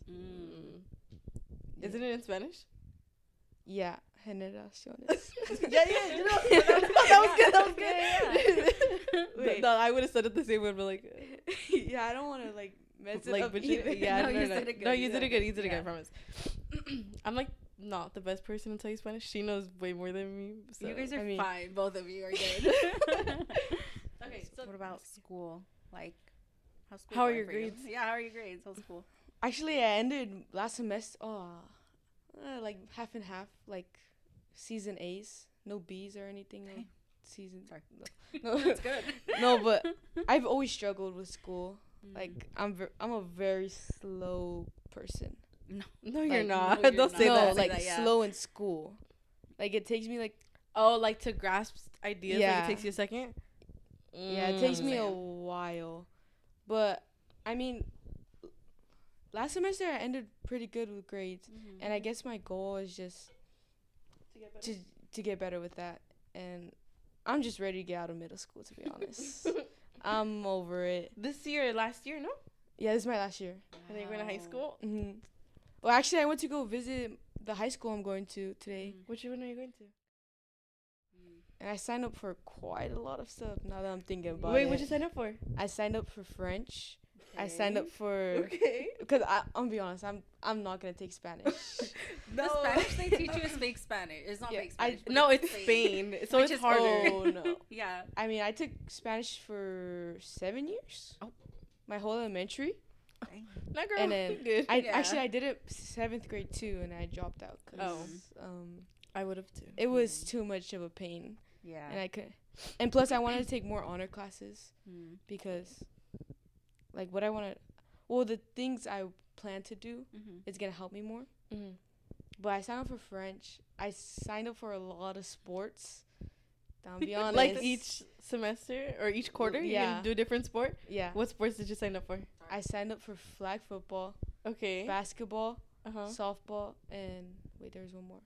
Speaker 2: Isn't it in Spanish?
Speaker 4: Yeah. Generaciones.
Speaker 2: Yeah. You know, that was good. That was good.
Speaker 3: Yeah.
Speaker 4: Wait.
Speaker 2: No, I would have said it the same way, but like,
Speaker 4: Yeah, I don't want to like mess it
Speaker 2: like,
Speaker 4: up
Speaker 2: but
Speaker 4: either.
Speaker 2: yeah,
Speaker 3: No,
Speaker 2: no,
Speaker 3: you
Speaker 2: no,
Speaker 3: did it good.
Speaker 2: no, you did it good. You did it good.
Speaker 3: Yeah.
Speaker 2: I promise. I'm like not the best person to tell you Spanish. She knows way more than me. So.
Speaker 3: You guys are
Speaker 4: I mean-
Speaker 3: fine. Both of you are good.
Speaker 2: Okay, so
Speaker 3: what about school? Like, how's school
Speaker 2: How are
Speaker 3: going
Speaker 2: your
Speaker 3: for you?
Speaker 2: grades?
Speaker 3: Yeah, how are your grades? How's school?
Speaker 4: Actually, I ended last semester. Like half and half. Like season A's, no B's or anything. No
Speaker 3: Okay.
Speaker 4: season.
Speaker 3: Sorry.
Speaker 4: No,
Speaker 3: That's good.
Speaker 4: no, but I've always struggled with school.
Speaker 3: Mm.
Speaker 4: Like I'm a very slow person.
Speaker 2: no, you're
Speaker 4: like,
Speaker 2: not.
Speaker 3: no, you're
Speaker 2: Don't say
Speaker 4: no,
Speaker 2: that.
Speaker 4: like
Speaker 3: that, yeah.
Speaker 4: slow in school. Like it takes me like
Speaker 2: Oh, like to grasp ideas. Like
Speaker 4: Yeah.
Speaker 2: it takes you a second.
Speaker 4: yeah, it takes me a
Speaker 3: Understand.
Speaker 4: while. But I mean, last semester I ended pretty good with grades, and I guess my goal is just to get better with that. And I'm just ready to get out of middle school, to be honest. I'm over it.
Speaker 2: This year, last year, no?
Speaker 4: Yeah, this is my last year.
Speaker 2: And then you're going to high school.
Speaker 4: hmm Well, actually, I went to go visit the high school I'm going to today,
Speaker 2: Which one are you going to?
Speaker 4: and I signed up for quite a lot of stuff. Now that I'm thinking about
Speaker 2: Wait,
Speaker 4: it,
Speaker 2: what'd you sign up for?
Speaker 4: I signed up for French. I signed up for
Speaker 2: Okay.
Speaker 4: because I'm gonna be honest. I'm not gonna take Spanish.
Speaker 3: The Spanish they teach you is fake Spanish. It's not
Speaker 4: Yeah,
Speaker 3: fake Spanish. but
Speaker 2: No, it's Spain, so
Speaker 3: Which
Speaker 2: it's
Speaker 3: is
Speaker 2: harder.
Speaker 4: Oh no.
Speaker 3: Yeah.
Speaker 4: I mean, I took Spanish for 7 years.
Speaker 3: Oh.
Speaker 4: My whole elementary.
Speaker 2: No, girl.
Speaker 4: And then
Speaker 2: good.
Speaker 4: I
Speaker 3: Yeah.
Speaker 4: actually I did it 7th grade too, and I dropped out because
Speaker 2: I would have too.
Speaker 4: it was too much of a pain,
Speaker 3: Yeah.
Speaker 4: and I could. And plus, I wanted to take more honor classes
Speaker 3: Mm.
Speaker 4: because, like, what I want to, well, the things I plan to do
Speaker 3: Mm-hmm.
Speaker 4: is gonna help me more.
Speaker 2: Mm-hmm.
Speaker 4: But I signed up for French. I signed up for a lot of sports. I'll be honest.
Speaker 2: Like each semester or each quarter, you
Speaker 4: Yeah.
Speaker 2: can do a different sport.
Speaker 4: Yeah.
Speaker 2: What sports did you sign up for?
Speaker 4: I signed up for flag football,
Speaker 2: Okay.
Speaker 4: basketball,
Speaker 2: Uh-huh.
Speaker 4: softball, and wait, there's one more.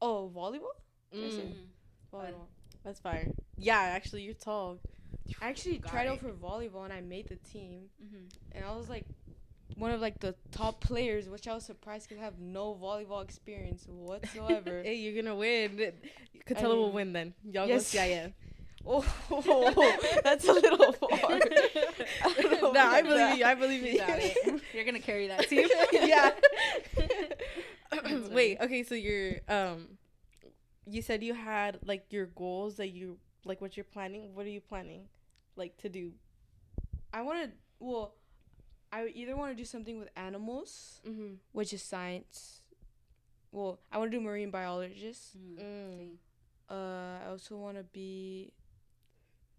Speaker 4: Oh, volleyball. That's it.
Speaker 2: Mm,
Speaker 4: Volleyball.
Speaker 2: that's fire. Yeah, actually, you're tall.
Speaker 4: I actually
Speaker 3: Got
Speaker 4: tried
Speaker 3: it.
Speaker 4: out for volleyball and I made the team,
Speaker 3: Mm-hmm.
Speaker 4: and I was like one of like the top players, which I was surprised because I have no volleyball experience whatsoever.
Speaker 2: Hey, you're gonna win.
Speaker 4: I
Speaker 2: Catella will
Speaker 4: mean,
Speaker 2: win then. Y'all
Speaker 4: yes.
Speaker 2: go CIF.
Speaker 4: Oh, that's a little far.
Speaker 2: I believe you. I believe you.
Speaker 3: You got it. You're gonna carry that team.
Speaker 2: Yeah. Wait. Okay. So you said you had like your goals that you like. What you're planning? What are you planning, like to do?
Speaker 4: I either want to do something with animals, which is science. Well, I want to do marine biologist. I also want to be,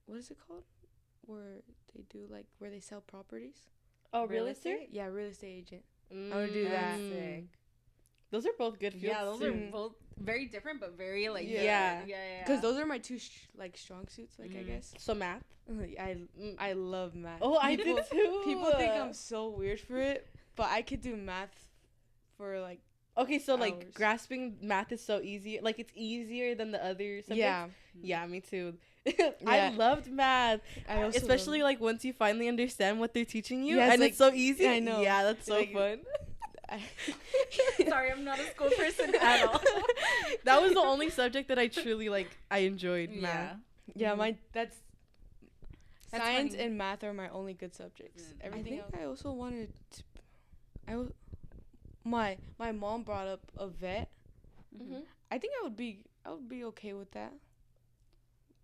Speaker 4: what is it called? Where they sell properties.
Speaker 2: Oh, real estate?
Speaker 4: Yeah, real estate agent. I want to do that.
Speaker 3: Sick.
Speaker 2: Those are both good fields.
Speaker 3: Yeah, those are both very different, but very like
Speaker 2: Yeah.
Speaker 4: Because those are my two strong suits. I guess.
Speaker 2: So math.
Speaker 4: I love math.
Speaker 2: Oh, I did too.
Speaker 4: People think I'm so weird for it, but I could do math for like.
Speaker 2: Okay, so like
Speaker 4: hours.
Speaker 2: grasping math is so easy. Like it's easier than the other subjects.
Speaker 4: Yeah.
Speaker 2: Yeah, me too. I loved math. Especially like once you finally understand what they're teaching you, and it's so easy.
Speaker 4: I know.
Speaker 2: Yeah, that's so fun.
Speaker 3: Sorry, I'm not a school person at all.
Speaker 2: That was the only subject that I truly I enjoyed. Math.
Speaker 4: Yeah, that's science
Speaker 3: funny.
Speaker 4: and math are my only good subjects. Everything else. I also wanted to. My mom brought up a vet. I think I would be okay with that.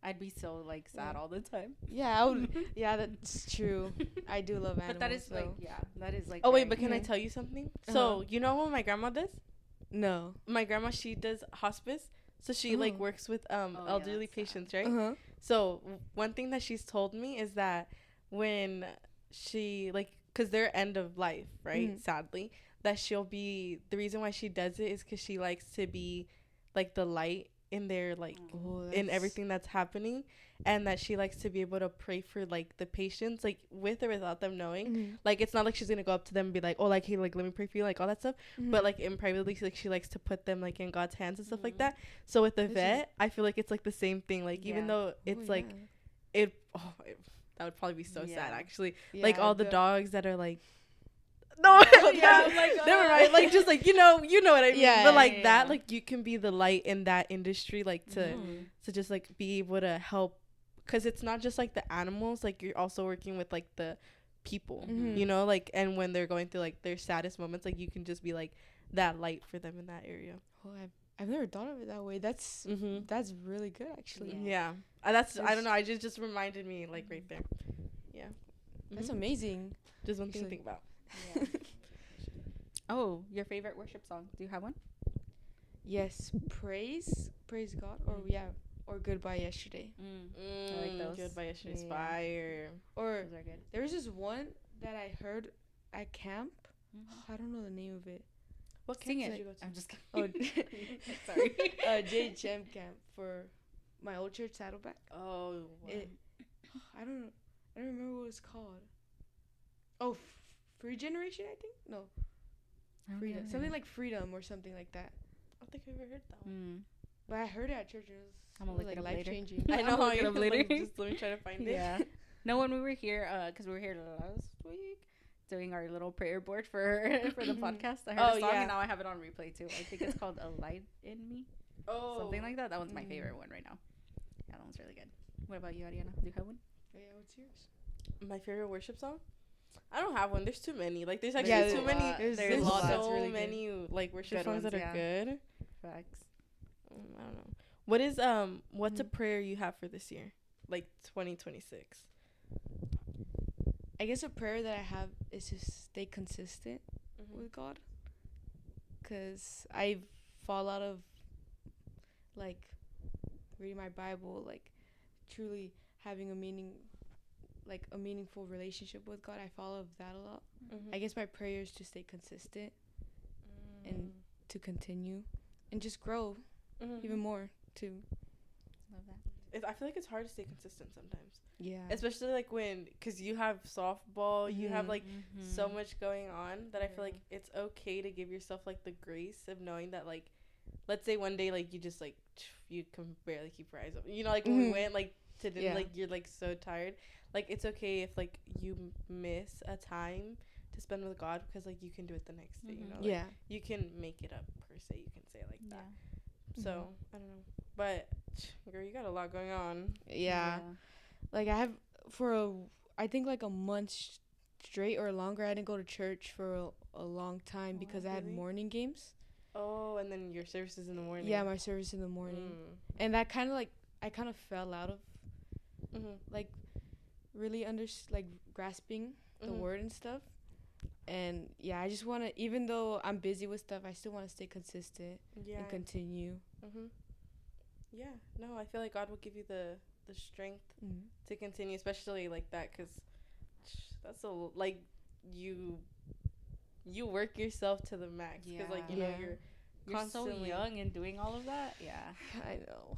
Speaker 3: I'd be so sad all the time.
Speaker 4: Yeah, I would. Yeah, that's true. I do love animals.
Speaker 3: But that is
Speaker 4: so.
Speaker 3: that is
Speaker 2: Oh wait, but can I tell you something? So you know what my grandma does?
Speaker 4: No.
Speaker 2: My grandma, she does hospice. So she works with elderly patients, right? So one thing that she's told me is that when she because they're end of life, right? Sadly, that the reason why she does it is because she likes to be the light in their in everything that's happening, and that she likes to be able to pray for the patients with or without them knowing. It's not like she's gonna go up to them and be like, oh, hey, let me pray for you, all that stuff. But in privately, she likes to put them in God's hands and stuff like that. So with the vet, I feel like it's the same thing. Even though it's that would probably be so sad actually. All the dogs that are no, never mind. Just you know what I mean.
Speaker 4: Yeah,
Speaker 2: but that, you can be the light in that industry, to just be able to help, because it's not just the animals. You're also working with the people, you know, and when they're going through their saddest moments, you can just be that light for them in that area.
Speaker 4: Oh, I've never thought of it that way. That's really good actually.
Speaker 2: Yeah, that's I don't know. I just reminded me right there. Yeah,
Speaker 4: that's amazing.
Speaker 2: Just one thing to think about.
Speaker 3: Yeah. Oh, your favorite worship song? Do you have one?
Speaker 4: Yes, praise God, or Goodbye Yesterday.
Speaker 3: I like those.
Speaker 2: Goodbye Yesterday's fire.
Speaker 4: Or
Speaker 3: those are good.
Speaker 4: There was this one that I heard at camp. I don't know the name of it.
Speaker 2: What camp did you go to?
Speaker 3: I'm just kidding.
Speaker 2: Sorry.
Speaker 4: JHM camp for my old church, Saddleback.
Speaker 2: Oh. Wow.
Speaker 4: I don't remember what it's called. Oh. Free Generation, I think? No. Freedom. Something like Freedom or something like that.
Speaker 2: I don't think I've ever heard that one.
Speaker 4: But I heard it at church. It was life changing.
Speaker 2: I know how you're
Speaker 3: later.
Speaker 2: Just let me try to find it.
Speaker 3: Yeah. No, when we were here, because we were here last week doing our little prayer board for the podcast, I heard a song and now I have it on replay too. I think it's called A Light in Me. Oh. Something like that. That one's my favorite one right now. Yeah, that one's really good. What about you, Ariana? Do you have one?
Speaker 4: Yeah, what's yours?
Speaker 2: My favorite worship song? I don't have one. There's too many. There's actually too many. There's so really many worship songs that are good.
Speaker 3: Facts.
Speaker 2: I don't know. What is what's a prayer you have for this year, 2026?
Speaker 4: I guess a prayer that I have is to stay consistent with God, cause I fall out of reading my Bible, truly having a meaningful relationship with God. I fall out of that a lot. I guess my prayer is to stay consistent and to continue and just grow even more too.
Speaker 3: Love that.
Speaker 2: I feel like it's hard to stay consistent sometimes.
Speaker 4: Yeah.
Speaker 2: Especially because you have softball, you have so much going on that I feel like it's okay to give yourself the grace of knowing that let's say one day you just you can barely keep your eyes open. You know, when we went to dinner, you're so tired. It's okay if you miss a time to spend with God, because you can do it the next day. You know, you can make it up per se. You can say it that. So I don't know. But girl, you got a lot going on.
Speaker 4: Yeah. Like I think like a month straight or longer, I didn't go to church for a long time because I had morning games.
Speaker 2: Oh, and then your services in the morning.
Speaker 4: Yeah, my service in the morning. And that kind of like, I kind of fell out of like really grasping the word and stuff. And yeah, I just want to, even though I'm busy with stuff, I still want to stay consistent and continue.
Speaker 2: Yeah, no, I feel like God will give you the strength to continue, especially like that, because that's like you work yourself to the max, because like you know you're
Speaker 3: so young and doing all of that.
Speaker 4: I know.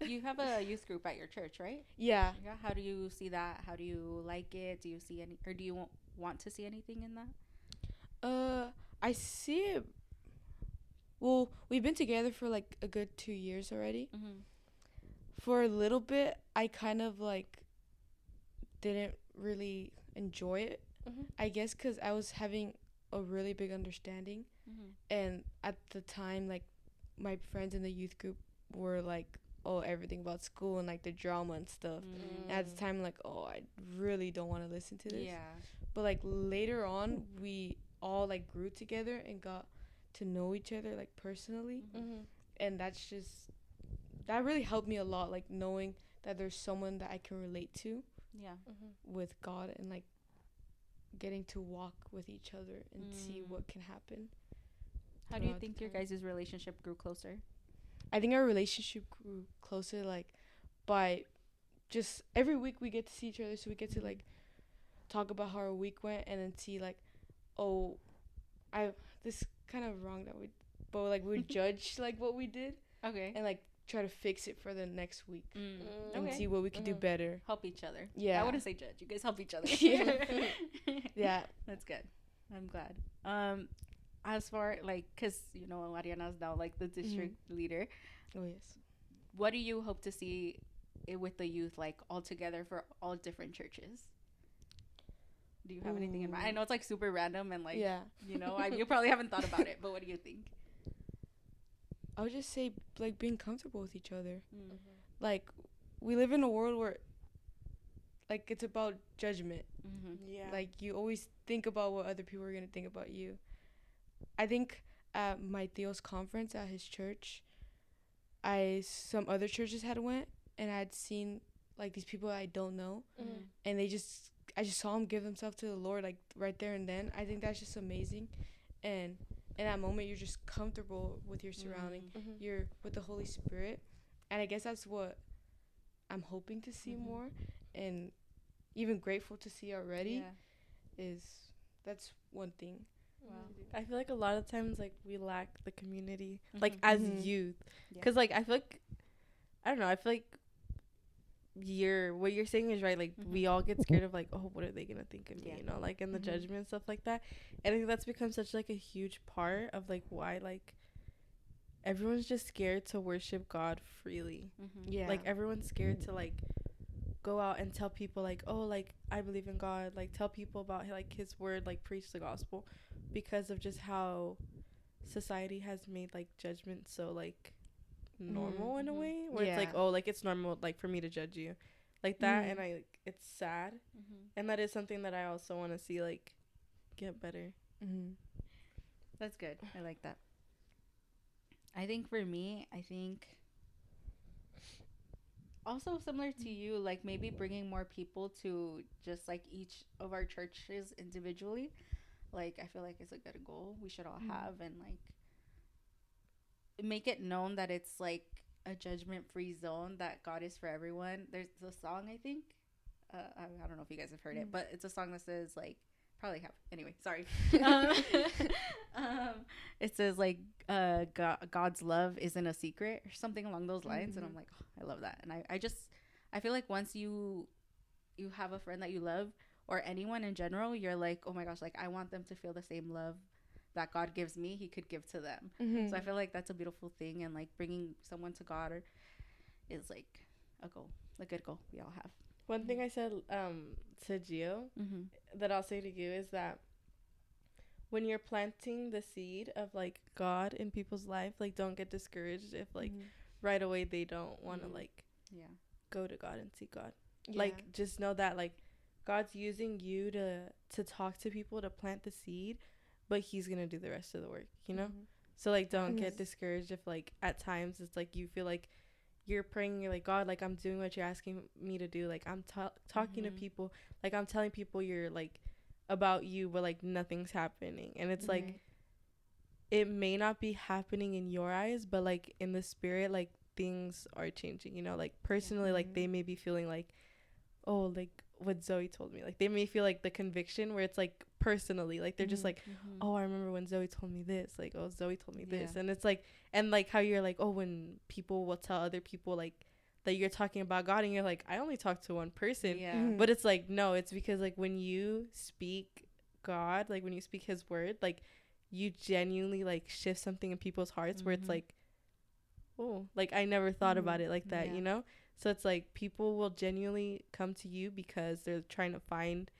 Speaker 3: You have a youth group at your church, right?
Speaker 4: Yeah.
Speaker 3: How do you see that? How do you like it? Do you see any, or do you want to see anything in that?
Speaker 4: I see it. Well, we've been together for like a good 2 years already. For a little bit, I kind of like didn't really enjoy it. I guess because I was having a really big understanding, and at the time, like my friends in the youth group were like, oh, everything about school and like the drama and stuff. And at the time, like, oh, I really don't want to listen to this. But like later on, we all like grew together and got to know each other like personally. And that really helped me a lot, like knowing that there's someone that I can relate to with God, and like getting to walk with each other and see what can happen.
Speaker 3: How do you think your guys' relationship grew closer?
Speaker 4: I think our relationship grew closer like by just every week we get to see each other, so we get to like talk about how our week went, and then see like, oh, this kind of wrong that but like we judge like what we did, and like try to fix it for the next week and see what we can do better.
Speaker 3: Help each other.
Speaker 4: Yeah,
Speaker 3: I wouldn't say judge. You guys help each other.
Speaker 4: Yeah,
Speaker 3: that's good. I'm glad. As far like, cause you know Mariana's now like the district leader.
Speaker 4: Oh yes.
Speaker 3: What do you hope to see with the youth, like all together for all different churches? Do you have anything in mind? I know it's like super random and like, you know, you probably haven't thought about it, but what do you think?
Speaker 4: I would just say like being comfortable with each other. Like we live in a world where like it's about judgment. Like you always think about what other people are gonna think about you. I think at my Theo's conference at his church, some other churches had went, and I had seen like these people I don't know, and I just saw them give themselves to the Lord like right there and then. I think that's just amazing, and in that moment you're just comfortable with your surrounding. You're with the Holy Spirit, and I guess that's what I'm hoping to see more, and even grateful to see already. That's one thing.
Speaker 2: Wow. I feel like a lot of times like we lack the community like as youth, because like I feel like, I don't know, I feel like what you're saying is right. Like we all get scared of like, oh, what are they gonna think of me, you know, like in the judgment and stuff like that. And I think that's become such like a huge part of like why like everyone's just scared to worship God freely. Like everyone's scared to like go out and tell people like, oh, like I believe in God, like tell people about like his word, like preach the gospel, because of just how society has made like judgment so like normal in a way, where it's like, oh, like it's normal like for me to judge you like that. And I like, it's sad, and that is something that I also want to see like get better.
Speaker 3: That's good. I like that. I think for me, also similar to you, like maybe bringing more people to just like each of our churches individually. Like I feel like it's a good goal we should all have, and like make it known that it's like a judgment-free zone, that God is for everyone. There's a song, I think, I don't know if you guys have heard it, but it's a song that says like, probably have, anyway, sorry. It says like God's love isn't a secret or something along those lines. And I'm like, oh, I love that. And I feel like once you have a friend that you love, or anyone in general, you're like, oh my gosh, like I want them to feel the same love that God gives me, he could give to them. So I feel like that's a beautiful thing, and like bringing someone to God is like a good goal we all have.
Speaker 2: One thing I said to Gio that I'll say to you is that when you're planting the seed of like God in people's life, like don't get discouraged if like right away they don't want to like go to God and seek God. Like, just know that like God's using you to talk to people, to plant the seed, but he's gonna do the rest of the work, you know. So like, don't get discouraged if like at times it's like you feel like you're praying, you're like, God, like I'm doing what you're asking me to do, like I'm talking to people, like I'm telling people you're like about you, but like nothing's happening. And it's like, it may not be happening in your eyes, but like in the spirit, like things are changing, you know. Like personally, like they may be feeling like, oh, like what Zoe told me, like they may feel like the conviction where it's like personally, like they're just like, oh, I remember when Zoe told me this, like, oh, Zoe told me this. And it's like, and like how you're like, oh, when people will tell other people like that you're talking about God, and you're like, I only talk to one person, but it's like, no, it's because like when you speak God, like when you speak his word, like you genuinely like shift something in people's hearts where it's like, oh, like I never thought about it like that, you know. So it's like people will genuinely come to you because they're trying to find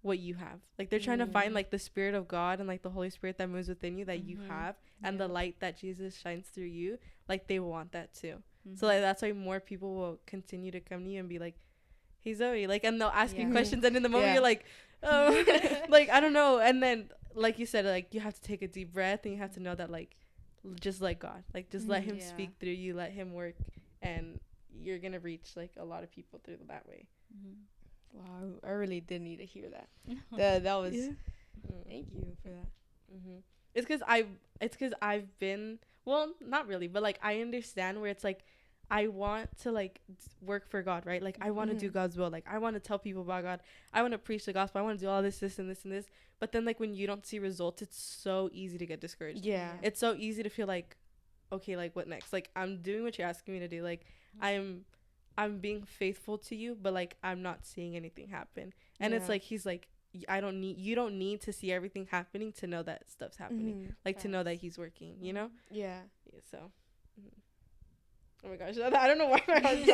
Speaker 2: what you have. Like they're trying to find like the Spirit of God and like the Holy Spirit that moves within you that you have, and the light that Jesus shines through you. Like they want that too. So like that's why more people will continue to come to you and be like, hey Zoe, like, and they'll ask you questions, and in the moment you're like, oh, like I don't know. And then like you said, like you have to take a deep breath and you have to know that like just let God, like just let him speak through you, let him work, and you're gonna reach like a lot of people through that way.
Speaker 4: Wow, I really did need to hear that. That was thank you for that.
Speaker 2: It's because I've been, well, not really, but like I understand where it's like I want to like work for God, right? Like I want to do God's will, like I want to tell people about God, I want to preach the gospel, I want to do all this and this, but then like when you don't see results, it's so easy to get discouraged. It's so easy to feel like, okay, like what next? Like I'm doing what you're asking me to do, like I'm being faithful to you, but like I'm not seeing anything happen. And it's like he's like, you don't need to see everything happening to know that stuff's happening, like to know that he's working, you know. So oh my gosh, I don't know why my heart's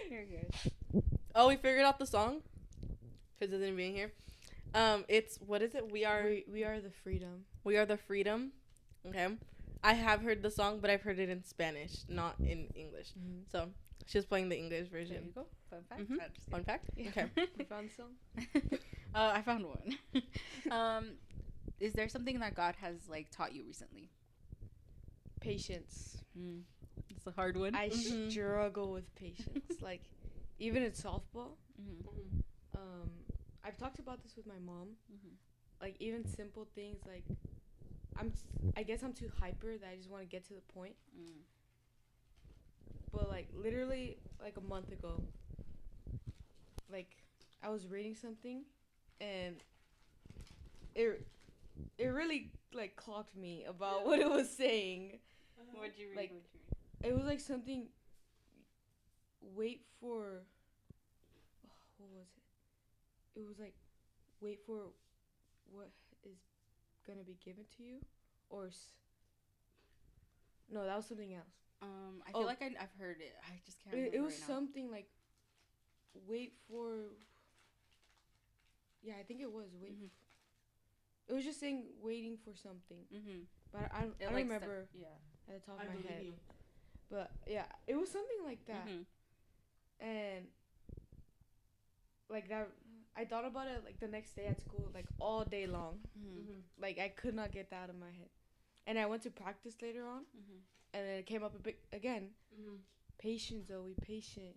Speaker 3: You're good.
Speaker 2: Oh, we figured out the song because it isn't being here. It's, what is it? We are
Speaker 4: the freedom.
Speaker 2: We are the freedom. Okay. I have heard the song, but I've heard it in Spanish, not in English. So she's playing the English version.
Speaker 3: There you go. Fun fact.
Speaker 2: Fun fact. Okay.
Speaker 4: You found some?
Speaker 3: I found one. Is there something that God has like taught you recently?
Speaker 4: Patience.
Speaker 3: It's a hard one.
Speaker 4: I struggle with patience. Like even in softball. I've talked about this with my mom. Like even simple things, like I guess I'm too hyper that I just want to get to the point. But like literally like a month ago, like I was reading something and it really like clocked me about what it was saying.
Speaker 3: What'd you read?
Speaker 4: Like it was like something, wait for, what was it? It was like, wait for what is gonna be given to you, or no, that was something else.
Speaker 3: I feel like I've heard it. I just can't remember.
Speaker 4: It was
Speaker 3: right now.
Speaker 4: something like, wait for. Yeah, I think it was wait. It was just saying waiting for something. But I don't remember. At the top of my head. But yeah, it was something like that. And like that, I thought about it like the next day at school, like all day long. Like I could not get that out of my head. And I went to practice later on, and then it came up a bit again. Patient, Zoe, patient.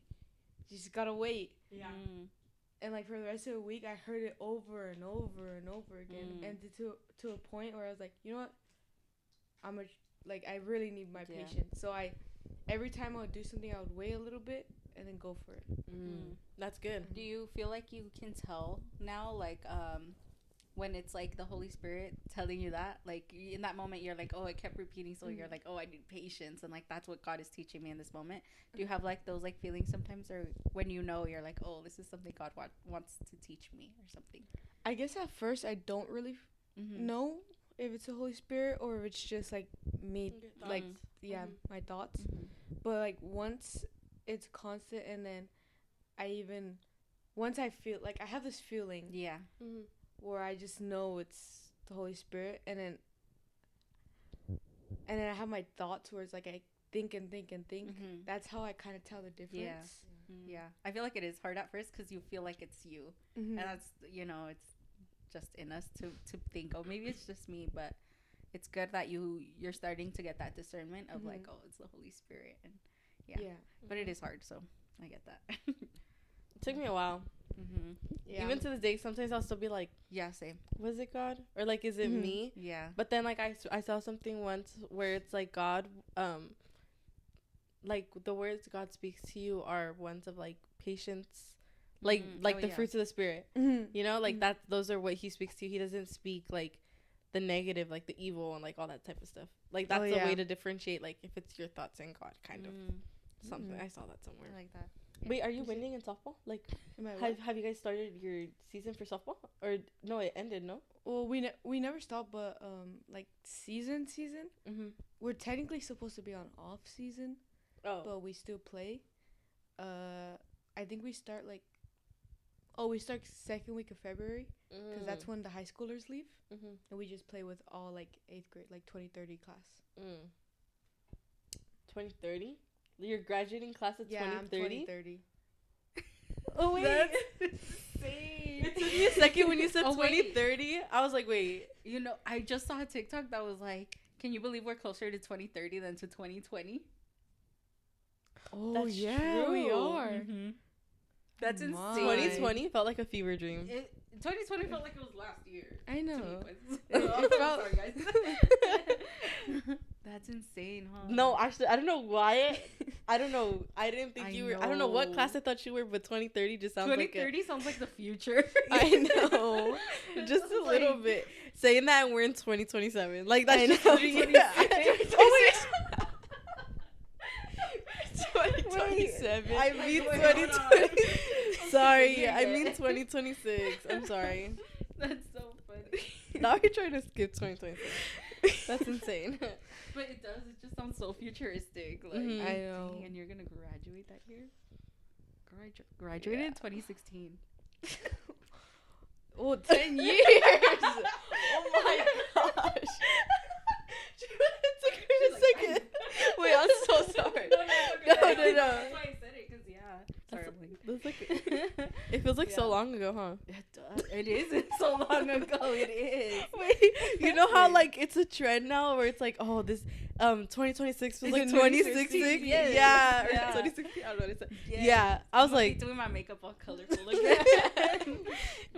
Speaker 4: You just gotta wait. And like for the rest of the week, I heard it over and over and over again, and to a point where I was like, you know what? I really need my patience. So every time I would do something, I would wait a little bit and then go for it.
Speaker 2: That's good.
Speaker 3: Do you feel like you can tell now, like, when it's like the Holy Spirit telling you that, like in that moment you're like, oh, I kept repeating, so you're like, oh, I need patience, and like that's what God is teaching me in this moment? Do you have like those like feelings sometimes, or when you know you're like, oh, this is something God wants to teach me or something?
Speaker 4: I guess at first I don't really know if it's the Holy Spirit or if it's just like me, like my thoughts. But like once it's constant, and then once I feel like I have this feeling where I just know it's the Holy Spirit, and then and then I have my thoughts where it's like I think and think and think. That's how I kind of tell the difference.
Speaker 3: Yeah. I feel like it is hard at first because you feel like it's you. And that's, it's just in us to think, oh, maybe it's just me. But it's good that you're starting to get that discernment of like, oh, it's the Holy Spirit. And but it is hard. So I get that.
Speaker 2: It took me a while.
Speaker 4: Yeah.
Speaker 2: Even to this day, sometimes I'll still be like,
Speaker 3: yeah, same.
Speaker 2: was it God? Or like, is it me?
Speaker 3: Yeah.
Speaker 2: But then like I saw something once where it's like God, like the words God speaks to you are ones of like patience, like the fruits of the Spirit. You know, like that. Those are what He speaks to you. He doesn't speak like the negative, like the evil and like all that type of stuff. Like that's the way to differentiate. Like if it's your thoughts and God, kind of something. I saw that somewhere.
Speaker 3: I like that. Yeah.
Speaker 2: Wait, are you winning in softball? Like, have you guys started your season for softball? Or no, it ended. No.
Speaker 4: Well, we never stopped, but like season. We're technically supposed to be on off season. Oh. But we still play. I think we start we start second week of February because that's when the high schoolers leave, and we just play with all like 8th grade, like 2030 class.
Speaker 2: 2030. You're graduating class at 2030?
Speaker 4: 2030.
Speaker 2: Oh, wait. That's insane. It took me a second when you said 2030. I was like, wait.
Speaker 3: I just saw a TikTok that was like, can you believe we're closer to 2030 than to 2020?
Speaker 4: Oh, that's true. We are.
Speaker 3: That's insane.
Speaker 2: 2020 felt like a fever dream.
Speaker 3: 2020 felt like it was last year.
Speaker 4: I know.
Speaker 3: Sorry, guys. That's insane, huh?
Speaker 2: No, actually, I don't know why. I don't know. I didn't think you were. I don't know what class I thought you were, but 2030 just sounds
Speaker 3: 2030 sounds like the future.
Speaker 2: I know. Just a little bit. Saying that we're in 2027. Like, that's just
Speaker 3: Oh,
Speaker 2: wait. 2027. I mean 2020. Sorry, I mean 2026. I'm sorry.
Speaker 3: That's so funny.
Speaker 2: Now you're trying to skip 2026. That's insane.
Speaker 3: But it does. It just sounds so futuristic. Like,
Speaker 4: I know.
Speaker 3: And you're gonna graduate that year. Graduated in 2016.
Speaker 4: Oh, 10 years.
Speaker 2: Oh my gosh. It took me a second. Wait, I'm so sorry. No.
Speaker 3: That's why I said it, because sorry.
Speaker 2: That's like, it feels like so long ago, huh?
Speaker 3: It does. It isn't so long ago. It is.
Speaker 2: Wait, you know how like it's a trend now where it's like, oh, this 2026 was like 2016. Yeah, or 2016. I don't know what I said. Yeah, I was like
Speaker 3: doing my makeup all colorful again.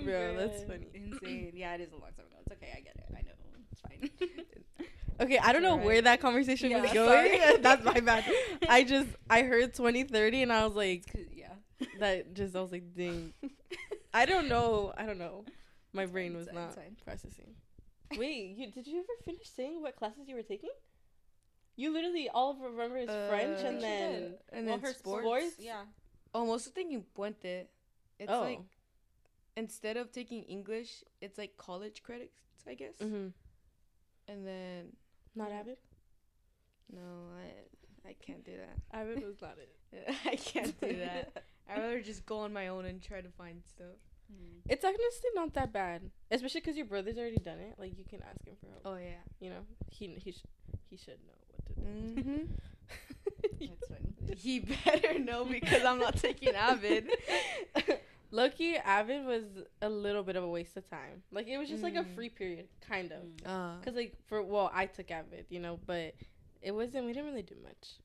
Speaker 2: Bro, that's funny.
Speaker 3: Insane. Yeah, it is a long time ago. It's okay. I get it. I know. It's fine.
Speaker 2: Okay, I don't know where that conversation was going. That's my bad. I heard 2030 and I was like, I was like, dang. I don't know. My brain was not processing. Wait, did you ever finish saying what classes you were taking? You literally all remember is French and then
Speaker 4: her sports. Yeah. Almost thinking puente. It's like, instead of taking English, it's like college credits, I guess. And then
Speaker 2: not Avid?
Speaker 4: No, I can't do that.
Speaker 2: Avid was not it.
Speaker 4: I can't do that. I'd rather just go on my own and try to find stuff.
Speaker 2: It's honestly not that bad, especially because your brother's already done it. Like, you can ask him for help.
Speaker 4: Oh yeah,
Speaker 2: you know he should know what to do.
Speaker 4: That's funny. He better know because I'm not taking Avid.
Speaker 2: Low-key, Avid was a little bit of a waste of time. Like, it was just like a free period, kind of. Because like I took Avid, but it wasn't. We didn't really do much.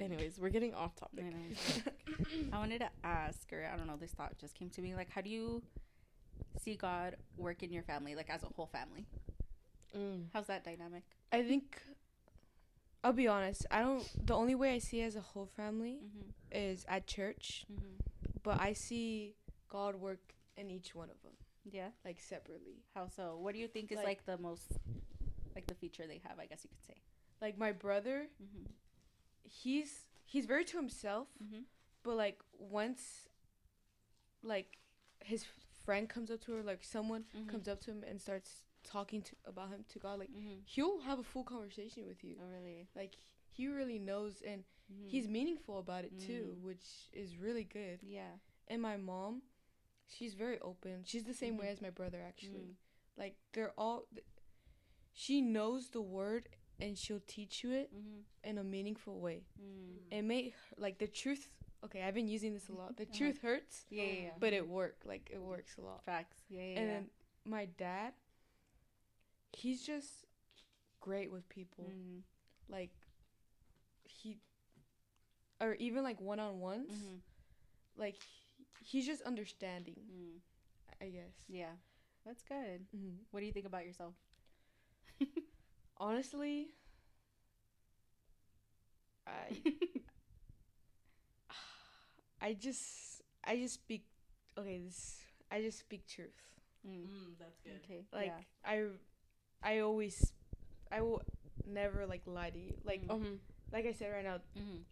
Speaker 2: Anyways, we're getting off topic.
Speaker 3: I wanted to ask, or I don't know, this thought just came to me. Like, how do you see God work in your family, like as a whole family? How's that dynamic?
Speaker 4: I think, I'll be honest, the only way I see it as a whole family is at church. But I see God work in each one of them.
Speaker 3: Yeah.
Speaker 4: Like, separately.
Speaker 3: How so? What do you think is like the most, like the feature they have, I guess you could say?
Speaker 4: Like, my brother, he's very to himself. But like, once like his friend comes up to her, like someone comes up to him and starts talking about him to God, like he'll have a full conversation with you.
Speaker 3: Oh, really?
Speaker 4: Like, he really knows, and he's meaningful about it too, which is really good.
Speaker 3: Yeah.
Speaker 4: And my mom, she's very open. She's the same way as my brother, actually. Like, they're all she knows the word and she'll teach you it in a meaningful way. It may like the truth. Okay, I've been using this a lot. The truth hurts.
Speaker 3: Yeah.
Speaker 4: But it works a lot.
Speaker 3: Facts. Yeah.
Speaker 4: And then my dad, he's just great with people. Like or even like one-on-ones. Like he's just understanding. I guess.
Speaker 3: Yeah. That's good. What do you think about yourself?
Speaker 4: Honestly, I just speak I just speak truth.
Speaker 2: That's good.
Speaker 3: Okay.
Speaker 4: Like I will never like lie to you. Like like I said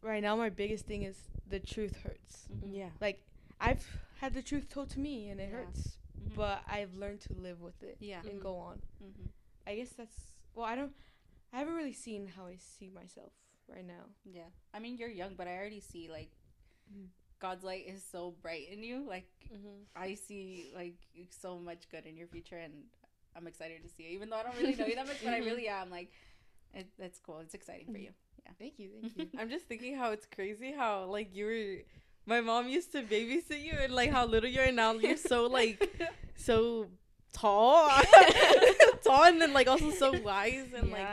Speaker 4: right now my biggest thing is the truth hurts.
Speaker 2: Yeah.
Speaker 4: Like I've had the truth told to me and it hurts. But I've learned to live with it and go on. I guess that's I haven't really seen how I see myself right now.
Speaker 3: Yeah. I mean, you're young, but I already see like God's light is so bright in you. Like I see like so much good in your future, and I'm excited to see it. Even though I don't really know you that much, but I really am. Like that's cool. It's exciting for you. Yeah.
Speaker 4: Thank you.
Speaker 2: I'm just thinking how it's crazy how like my mom used to babysit you, and like how little you are now. You're so like so tall, and then like also so wise, and like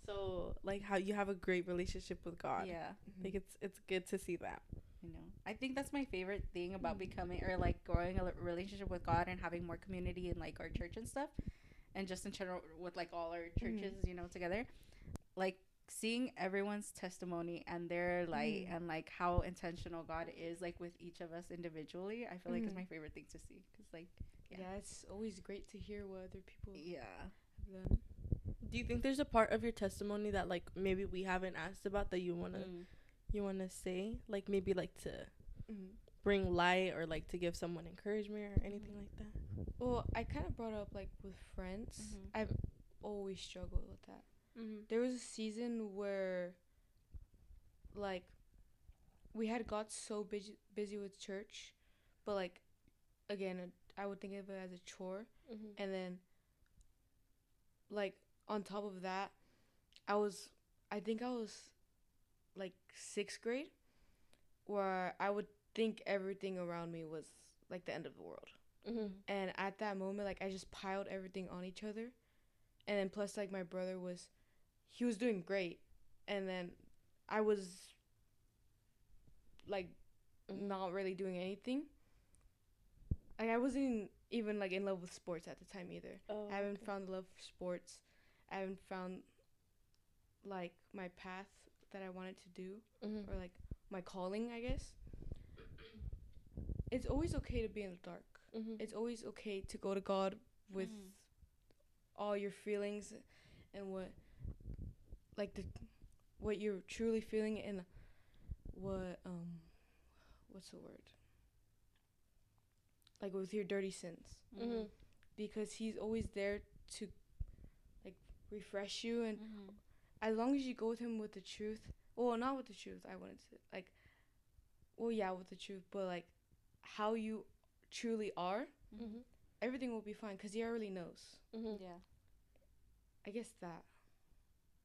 Speaker 2: so like how you have a great relationship with God.
Speaker 3: Yeah.
Speaker 2: Like it's good to see that.
Speaker 3: I know. I think that's my favorite thing about becoming or like growing a relationship with God and having more community in like our church and stuff, and just in general with like all our churches, you know, together. Like seeing everyone's testimony and their light and like how intentional God is like with each of us individually, I feel like is my favorite thing to see, because like
Speaker 4: it's always great to hear what other people have done.
Speaker 2: Do you think there's a part of your testimony that like maybe we haven't asked about that you wanna say, like maybe like to bring light or like to give someone encouragement or anything like that?
Speaker 4: Well, I kind of brought up like with friends. I've always struggled with that. There was a season where like we had got so busy with church, but like again I would think of it as a chore, and then like on top of that I think I was like 6th grade, where I would think everything around me was like the end of the world. And at that moment, like I just piled everything on each other, and then plus like my brother was doing great, and then I was like not really doing anything. Like I wasn't even like in love with sports at the time either. I haven't found the love for sports. I haven't found like my path that I wanted to do, or like my calling, I guess. It's always okay to be in the dark. It's always okay to go to God with all your feelings and what you're truly feeling, and what's the word? Like with your dirty sins. Because he's always there to like refresh you, and as long as you go with him with the truth, well, not with the truth, I wanted to like, well, yeah, with the truth, but like how you truly are, everything will be fine, because he already knows.
Speaker 3: Yeah.
Speaker 4: I guess that,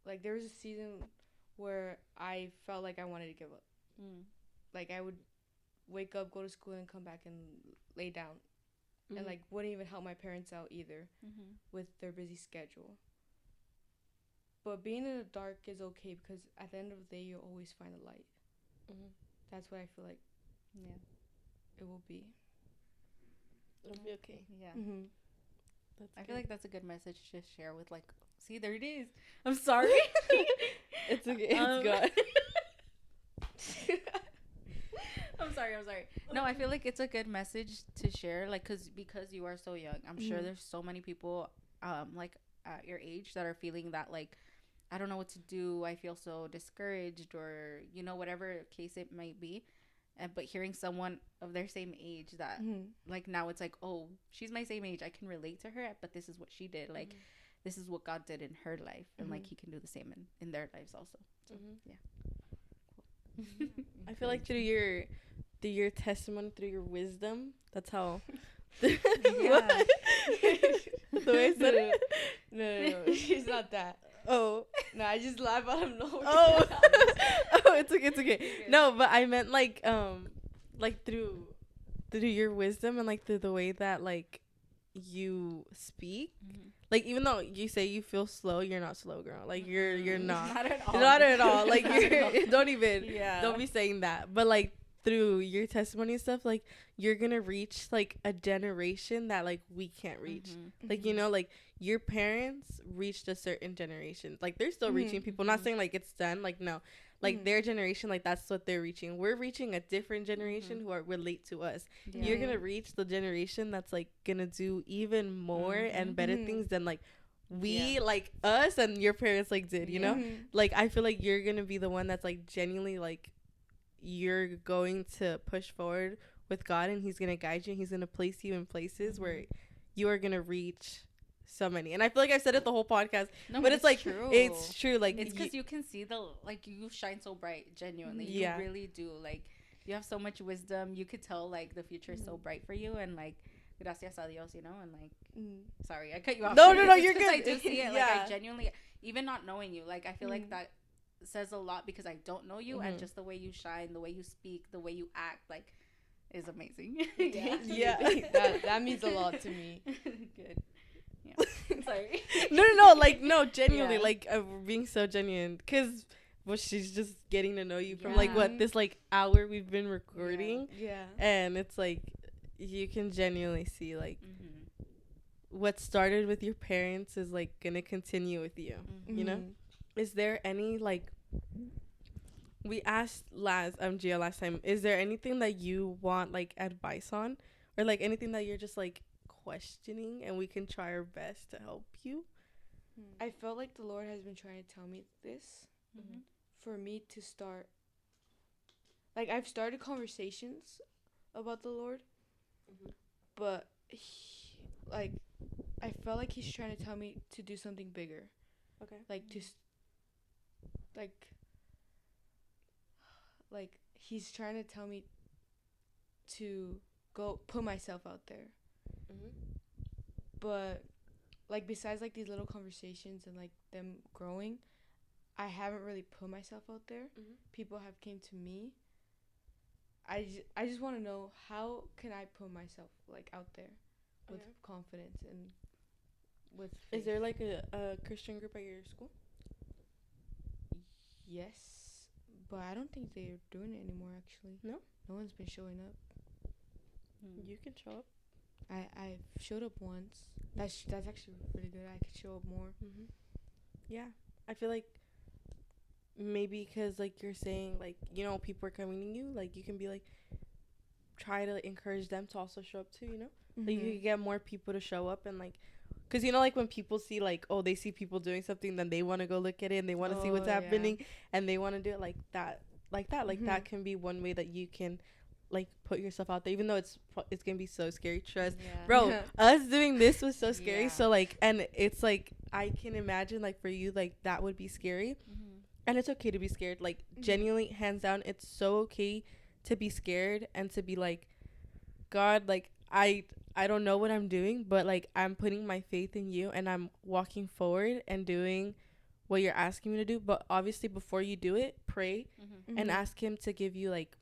Speaker 4: like, there was a season where I felt like I wanted to give up. Like I would wake up, go to school, and come back and lay down, and like wouldn't even help my parents out either with their busy schedule. But being in the dark is okay, because at the end of the day, you'll always find a light. That's what I feel like.
Speaker 3: Yeah.
Speaker 4: It will be.
Speaker 2: It'll be okay.
Speaker 3: Yeah.
Speaker 2: That's
Speaker 3: I
Speaker 2: good.
Speaker 3: feel like that's a good message to share with like. See, there it is. I'm sorry.
Speaker 2: It's okay. It's good.
Speaker 3: I'm sorry. No, I feel like it's a good message to share, like, because you are so young. I'm sure there's so many people, like at your age that are feeling that, like, I don't know what to do. I feel so discouraged, or, you know, whatever case it might be. But hearing someone of their same age that, like, now it's like, oh, she's my same age. I can relate to her, but this is what she did. Like, this is what God did in her life. And, like, he can do the same in their lives also. So, yeah. Cool.
Speaker 2: I feel like through your testimony, through your wisdom, that's how.
Speaker 3: Yeah.
Speaker 2: The way I said it.
Speaker 4: No, she's not that.
Speaker 2: Oh.
Speaker 4: No, I just laugh at him. No.
Speaker 2: Oh. Oh, it's okay. It's okay. No, but I meant like through your wisdom and like through the way that like you speak. Like, even though you say you feel slow, you're not slow, girl. Like, you're not.
Speaker 3: Not at all.
Speaker 2: Not at all. Like,
Speaker 3: Not
Speaker 2: don't even.
Speaker 3: Yeah.
Speaker 2: Don't be saying that. But like through your testimony and stuff, like you're gonna reach like a generation that like we can't reach. Like, you know, like your parents reached a certain generation. Like, they're still reaching people. Not saying like it's done. Like, no. Like their generation, like that's what they're reaching. We're reaching a different generation who are relate to us.
Speaker 3: Yeah.
Speaker 2: You're gonna reach the generation that's like gonna do even more and better things than like we like us and your parents like did, you know? Like, I feel like you're gonna be the one that's like genuinely like you're going to push forward with God, and he's gonna guide you, and he's gonna place you in places where you are gonna reach so many. And I feel like I've said it the whole podcast, but it's like
Speaker 3: true.
Speaker 2: It's true. Like,
Speaker 3: it's because you can see like you shine so bright. Genuinely, you really do. Like, you have so much wisdom. You could tell like the future is so bright for you, and like gracias a Dios, you know. And like, sorry, I cut you off.
Speaker 2: No, you're good.
Speaker 3: I do see it. Like, I genuinely, even not knowing you, like I feel like that says a lot because I don't know you, and just the way you shine, the way you speak, the way you act, like, is amazing.
Speaker 4: That means a lot to me.
Speaker 3: Good. Yeah. Sorry.
Speaker 2: No. Like, no, genuinely, like, being so genuine, because she's just getting to know you from like what this like hour we've been recording. And it's like you can genuinely see like what started with your parents is like gonna continue with you. You know, is there any like, we asked Gia last time, is there anything that you want like advice on, or like anything that you're just like questioning and we can try our best to help you?
Speaker 4: I felt like the Lord has been trying to tell me this for me to start, like, I've started conversations about the Lord, but like I felt like he's trying to tell me to do something bigger. Like like he's trying to tell me to go put myself out there. But like, besides like these little conversations and like them growing, I haven't really put myself out there. People have came to me. I just want to know, how can I put myself like out there with confidence and with faith.
Speaker 2: Is there like a Christian group at your school?
Speaker 4: Yes, but I don't think they're doing it anymore, actually. No one's been showing up.
Speaker 2: You can show up.
Speaker 4: I showed up once. That's actually really good. I could show up more.
Speaker 2: Yeah, I feel like maybe because like you're saying, like, you know, people are coming to you, like you can be like, try to encourage them to also show up too, you know. Like, you can get more people to show up, and like, because you know, like when people see like, oh, they see people doing something, then they want to go look at it and they want to see what's happening, and they want to do it like that. Like that can be one way that you can like put yourself out there, even though it's gonna be so scary. Trust, bro. Us doing this was so scary. So like, and it's like, I can imagine like for you, like that would be scary, and it's okay to be scared. Like, genuinely, hands down, it's so okay to be scared and to be like, God, like I don't know what I'm doing, but like I'm putting my faith in you, and I'm walking forward and doing what you're asking me to do. But obviously, before you do it, pray and ask him to give you like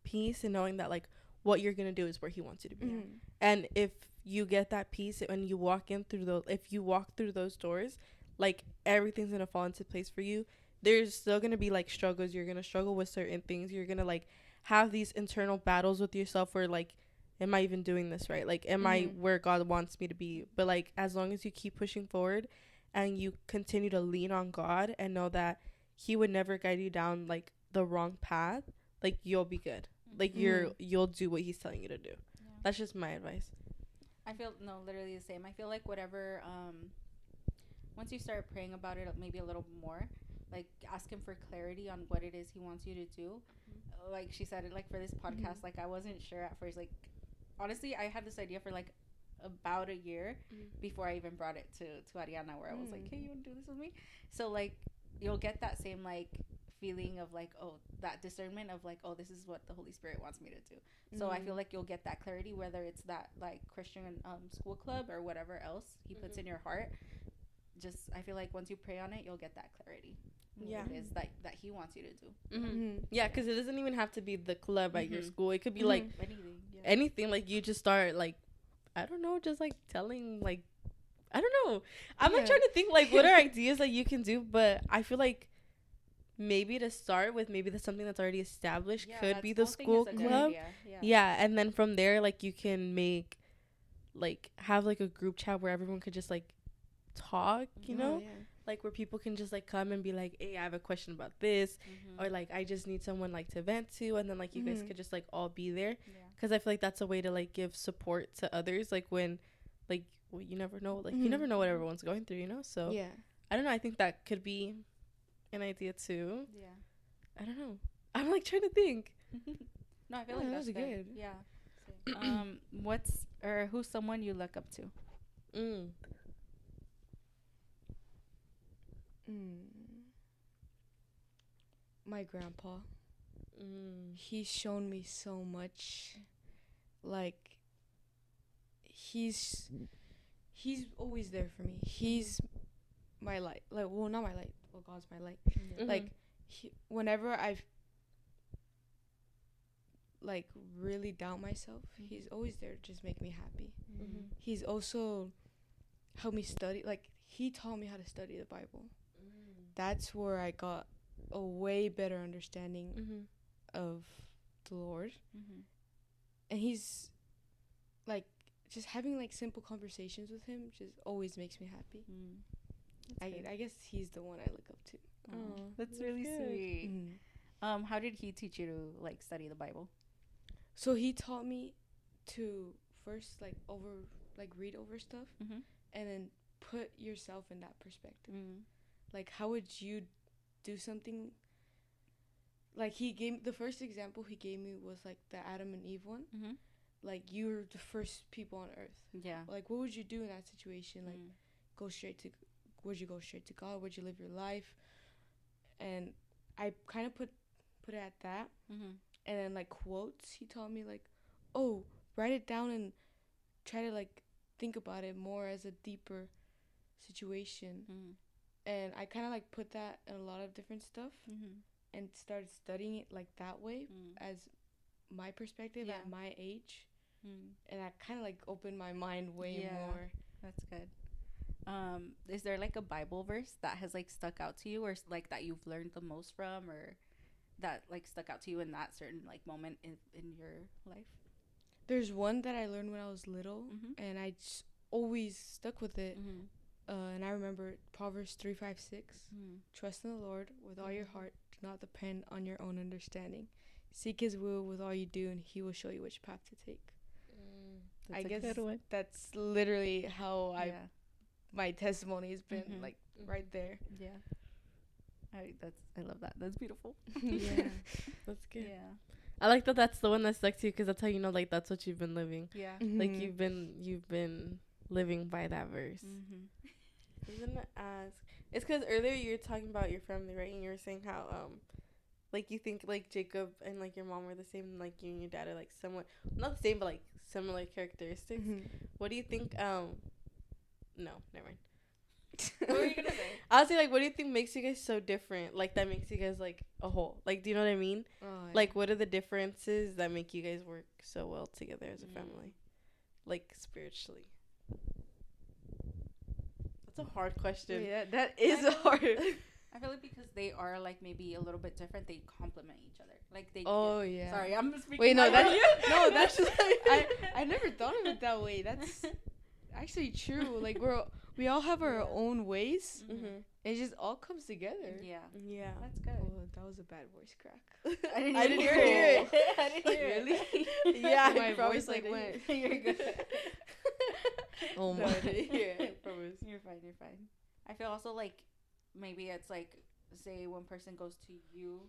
Speaker 2: peace, and knowing that like what you're gonna do is where he wants you to be. And if you get that peace and you walk through those doors, like everything's gonna fall into place for you. There's still gonna be like struggles. You're gonna struggle with certain things. You're gonna like have these internal battles with yourself where like, am I even doing this right? Like, am I where God wants me to be? But like, as long as you keep pushing forward and you continue to lean on God and know that he would never guide you down like the wrong path, like you'll be good. Like you'll do what he's telling you to do. That's just my advice.
Speaker 3: I feel literally the same. I feel like whatever, once you start praying about it maybe a little more, like ask him for clarity on what it is he wants you to do. Like she said, it like for this podcast, like I wasn't sure at first. Like, honestly, I had this idea for like about a year before I even brought it to Ariana, where I was like, hey, you want to do this with me? So like, you'll get that same like feeling of like, oh, that discernment of like, oh, this is what the Holy Spirit wants me to do. So I feel like you'll get that clarity, whether it's that like Christian school club or whatever else he puts in your heart. just I feel like once you pray on it, you'll get that clarity.
Speaker 2: Yeah.
Speaker 3: What it is that he wants you to do.
Speaker 2: Yeah, because it doesn't even have to be the club at your school. It could be like
Speaker 3: anything.
Speaker 2: anything. Like you just start like, I don't know, just like telling like, I don't know. I'm like trying to think like what are ideas that you can do, but I feel like maybe to start with, maybe that's something that's already established could be the school club. Yeah, and then from there, like you can make like have like a group chat where everyone could just like talk, you know, like where people can just like come and be like, hey, I have a question about this, or like I just need someone like to vent to, and then like you guys could just like all be there, because I feel like that's a way to like give support to others, like when like you never know, like you never know what everyone's going through, you know. So I don't know, I think that could be an idea too. I don't know, I'm like trying to think.
Speaker 3: No, I feel like that's good. Who's someone you look up to?
Speaker 4: My grandpa. He's shown me so much. Like he's always there for me. He's my light. Like, well, not my light. Well, God's my light. Like whenever I've like really doubt myself, he's always there to just make me happy. He's also helped me study. Like he taught me how to study the Bible. That's where I got a way better understanding of the Lord. And he's like, just having like simple conversations with him just always makes me happy. I guess he's the one I look up to.
Speaker 3: That's really sweet. How did he teach you to like study the Bible?
Speaker 4: So he taught me to first like read over stuff, and then put yourself in that perspective. Like, how would you do something? Like, the first example he gave me was like the Adam and Eve one. Like, you're the first people on earth. Yeah. Like, what would you do in that situation? Like, would you go straight to God? Would you live your life? And I kind of put it at that. And then like quotes, he taught me like, oh, write it down and try to like think about it more as a deeper situation. And I kind of like put that in a lot of different stuff, and started studying it like that way as my perspective at my age. And that kind of like opened my mind way more.
Speaker 3: That's good. Is there like a Bible verse that has like stuck out to you, or like that you've learned the most from, or that like stuck out to you in that certain like moment in your life?
Speaker 4: There's one that I learned when I was little, and I just always stuck with it. And I remember Proverbs 3:5-6. Trust in the Lord with all your heart. Do not depend on your own understanding. Seek his will with all you do, and he will show you which path to take. I guess that's literally how my testimony has been, like right there.
Speaker 3: I love that. That's beautiful.
Speaker 2: That's good. I like that that's the one that stuck to you, because that's how you know like that's what you've been living. Like you've been living by that verse. I was gonna ask, it's because earlier you were talking about your family, right? And you were saying how like you think like Jacob and like your mom were the same, and like you and your dad are like somewhat not the same but like similar characteristics. What do you think no, never mind. What were you gonna say? I was saying, like, what do you think makes you guys so different? Like, that makes you guys, like, a whole. Like, do you know what I mean? Like, what are the differences that make you guys work so well together as a family? Like, spiritually. That's a hard question.
Speaker 4: Yeah, that is hard.
Speaker 3: I feel like because they are, like, maybe a little bit different, they complement each other. Like, they...
Speaker 4: Yeah.
Speaker 3: Sorry, I'm speaking...
Speaker 4: Wait, no, that's... no, that's... I never thought of it that way. That's actually true. Like, we all have our own ways. It just all comes together.
Speaker 3: Yeah.
Speaker 4: That's good. Oh, that was a bad voice crack.
Speaker 3: I didn't hear it.
Speaker 4: I didn't hear it. Really? Yeah, my voice like went.
Speaker 3: You're good.
Speaker 4: Oh my.
Speaker 3: No, I didn't hear it. I promise. You're fine. I feel also like maybe it's like, say one person goes to you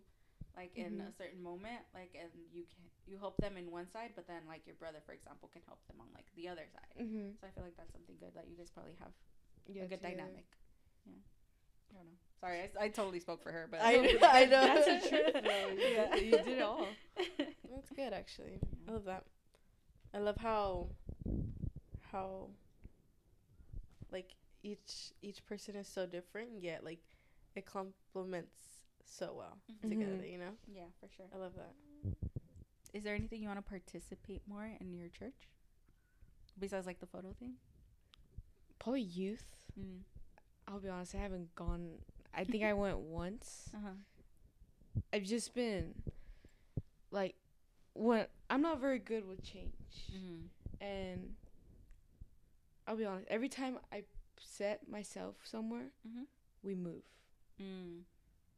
Speaker 3: like in a certain moment, like, and you help them in one side, but then like your brother, for example, can help them on like the other side. So I feel like that's something good that you guys probably have a good dynamic. Yeah. I don't know. Sorry, I totally spoke for her, but
Speaker 2: I know.
Speaker 4: That's the truth, though. Yeah, you did it all.
Speaker 2: That's good, actually. I love that. I love how like each person is so different, yet like it complements so well together, you know?
Speaker 3: Yeah, for sure.
Speaker 2: I love that.
Speaker 3: Is there anything you want to participate more in your church besides like the photo thing?
Speaker 4: Probably youth. I'll be honest, I haven't gone. I think I went once. I've just been like, when I'm not very good with change, and I'll be honest, every time I set myself somewhere, we move.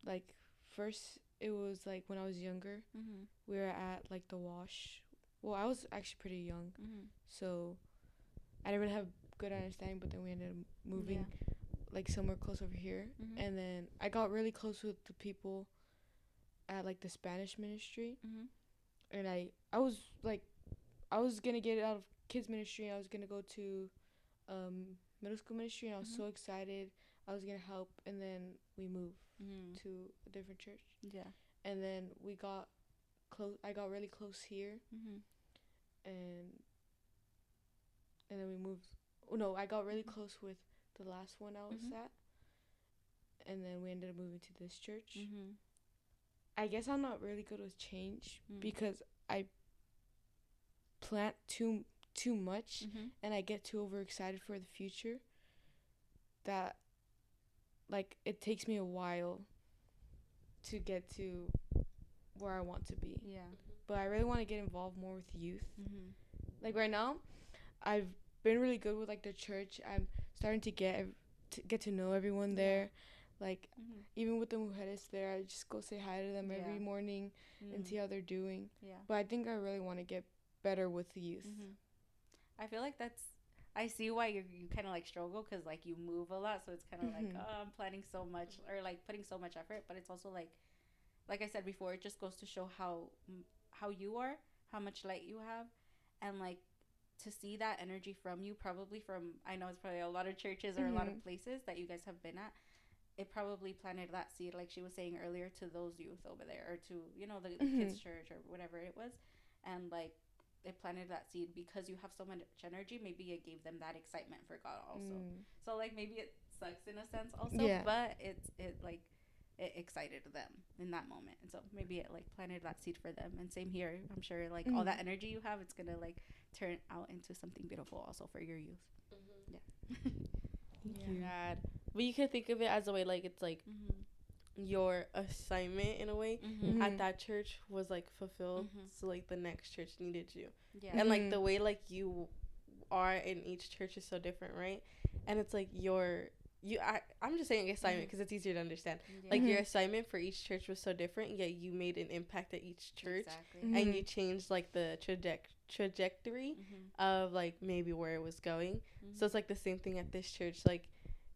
Speaker 4: Like, first it was like when I was younger, we were at like the wash. Well, I was actually pretty young, so I didn't really have good understanding, but then we ended up moving like somewhere close over here, and then I got really close with the people at like the Spanish ministry, and I was gonna get out of kids ministry, and I was gonna go to middle school ministry, and I was so excited. I was gonna help, and then we moved to a different church. And then we got close. I got really close here, and then we moved. Oh no, I got really close with the last one I was at, and then we ended up moving to this church. I guess I'm not really good with change because I plant too much, and I get too overexcited for the future. That, like, it takes me a while to get to where I want to be. But I really want to get involved more with youth. Like, right now, I've been really good with like the church. I'm starting to get to know everyone there. Like, even with the mujeres there, I just go say hi to them every morning and see how they're doing. But I think I really want to get better with the youth.
Speaker 3: I feel like I see why you kind of like struggle, because like you move a lot, so it's kind of like, oh, I'm planning so much, or like putting so much effort, but it's also like I said before, it just goes to show how you are, how much light you have, and like to see that energy from you, probably from, I know it's probably a lot of churches or a lot of places that you guys have been at, it probably planted that seed, like she was saying earlier, to those youth over there, or to, you know, the kids church or whatever it was, and like it planted that seed because you have so much energy. Maybe it gave them that excitement for God also. So like maybe it sucks in a sense also, but it excited them in that moment, and so maybe it like planted that seed for them. And same here, I'm sure like all that energy you have, it's gonna like turn out into something beautiful also for your youth.
Speaker 2: Thank you. But you can think of it as a way, like, it's like your assignment in a way at that church was like fulfilled, so like the next church needed you. And like the way like you are in each church is so different, right? And it's like I'm just saying assignment because it's easier to understand. Like your assignment for each church was so different, yet you made an impact at each church, and you changed like the trajectory of like maybe where it was going. So it's like the same thing at this church. Like,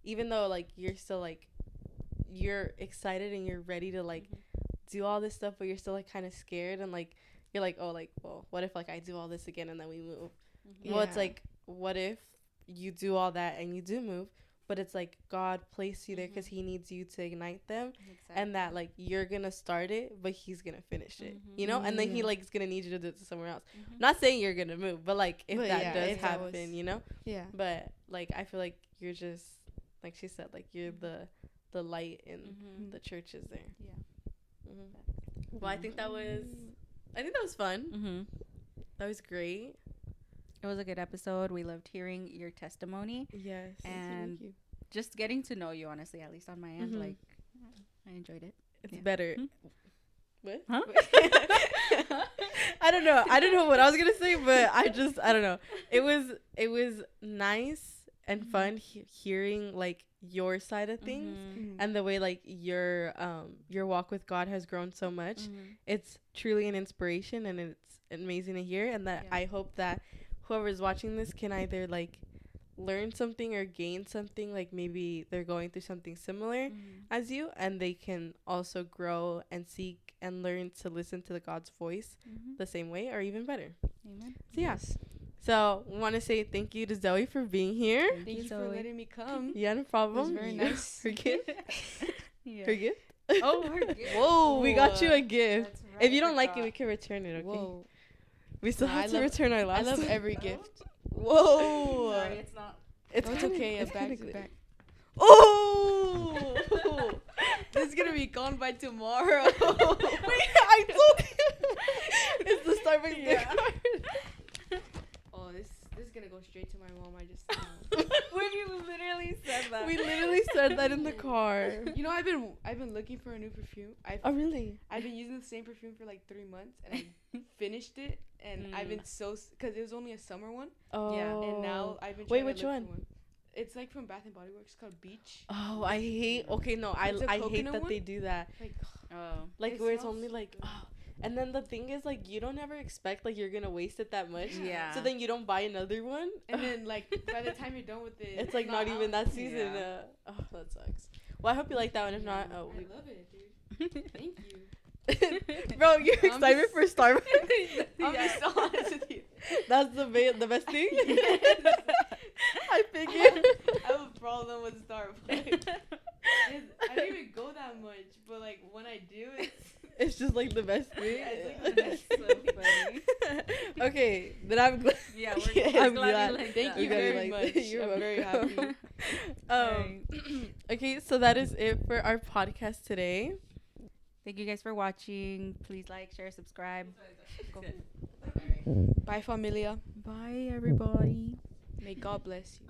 Speaker 2: even though like you're still like, you're excited and you're ready to like do all this stuff, but you're still like kind of scared, and like you're like, oh, like, well, what if like I do all this again and then we move? Well, it's like, what if you do all that and you do move, but it's like God placed you there because he needs you to ignite them, and that like you're gonna start it, but he's gonna finish it, you know, and then he like is gonna need you to do it to somewhere else. Not saying you're gonna move, but like if that does happen, you know. But like I feel like you're just, like she said, like you're the light in the churches there. Well, I think that was fun. That was great.
Speaker 3: It was a good episode. We loved hearing your testimony.
Speaker 2: Yes.
Speaker 3: And just getting to know you, honestly, at least on my end, like, I enjoyed it.
Speaker 2: It's better. What?
Speaker 3: Huh?
Speaker 2: I don't know what I was gonna say, but I don't know. It was nice and fun hearing like your side of things, and the way like your walk with God has grown so much. It's truly an inspiration, and it's amazing to hear, and that I hope that whoever's watching this can either like learn something or gain something, like maybe they're going through something similar as you, and they can also grow and seek and learn to listen to the God's voice the same way or even better.
Speaker 3: Amen.
Speaker 2: So so we want to say thank you to Zoe for being here.
Speaker 4: Thank you for letting me come.
Speaker 2: Yeah, no problem.
Speaker 4: It was very nice.
Speaker 2: Her gift. Her gift.
Speaker 3: Oh, her gift.
Speaker 2: Whoa, we got you a gift.
Speaker 3: Right,
Speaker 2: if you don't like it, we can return it. Okay.
Speaker 4: Whoa.
Speaker 2: We still have to return our last.
Speaker 4: I love every gift.
Speaker 2: Whoa.
Speaker 3: Sorry, it's not.
Speaker 2: It's
Speaker 4: okay.
Speaker 2: It's
Speaker 4: Back
Speaker 2: kinda
Speaker 4: to
Speaker 2: clear.
Speaker 4: back.
Speaker 2: Oh!
Speaker 4: This is gonna be gone by tomorrow.
Speaker 2: Wait, I told you. It's the Starbucks gift card.
Speaker 4: Oh, this is gonna go straight to my mom. I just.
Speaker 3: When you literally said that.
Speaker 2: We literally said that in the car.
Speaker 4: You know, I've been looking for a new perfume.
Speaker 2: Oh, really?
Speaker 4: I've been using the same perfume for like 3 months, and I finished it, and I've been because it was only a summer one.
Speaker 2: Oh.
Speaker 3: Yeah.
Speaker 4: And now I've been.
Speaker 2: Wait,
Speaker 4: trying
Speaker 2: which
Speaker 4: to look
Speaker 2: one?
Speaker 4: for one. It's like from Bath and Body Works, called Beach.
Speaker 2: Oh, I hate. Okay, no,
Speaker 4: It's a
Speaker 2: I hate
Speaker 4: coconut
Speaker 2: that
Speaker 4: one?
Speaker 2: they do that.
Speaker 4: Like,
Speaker 3: Oh.
Speaker 2: Like
Speaker 4: It
Speaker 2: where it's
Speaker 4: smells
Speaker 2: only like.
Speaker 4: good.
Speaker 2: Oh. And then the thing is, like, you don't ever expect like you're gonna waste it that much.
Speaker 3: Yeah.
Speaker 2: So then you don't buy another one.
Speaker 4: and then like by the time you're done with it,
Speaker 2: It's like not even
Speaker 4: out.
Speaker 2: that season.
Speaker 3: Yeah.
Speaker 2: Oh, that sucks. Well, I hope you like that one. If not,
Speaker 4: I
Speaker 2: oh,
Speaker 4: love it, dude. Thank you.
Speaker 2: bro, you're
Speaker 4: I'm
Speaker 2: excited for Starbucks.
Speaker 4: I'll be so honest with you.
Speaker 2: That's the best thing.
Speaker 4: Yes.
Speaker 2: I figured.
Speaker 4: I have a problem with Starbucks. I don't even go that much, but like when I do,
Speaker 2: It's just like the best thing.
Speaker 4: Yeah, it's like the best.
Speaker 3: So funny.
Speaker 2: Okay, then I'm glad.
Speaker 3: Yeah,
Speaker 2: Yeah,
Speaker 3: we're
Speaker 2: I'm
Speaker 3: glad
Speaker 2: glad.
Speaker 3: you like
Speaker 4: Thank
Speaker 3: that.
Speaker 4: you
Speaker 2: I'm glad you
Speaker 4: very
Speaker 2: liked
Speaker 4: much.
Speaker 2: it. You're
Speaker 4: I'm very happy.
Speaker 2: Okay, so that is it for our podcast today.
Speaker 3: Thank you guys for watching. Please like, share, subscribe.
Speaker 4: Bye, familia.
Speaker 3: Bye, everybody.
Speaker 4: May God bless you.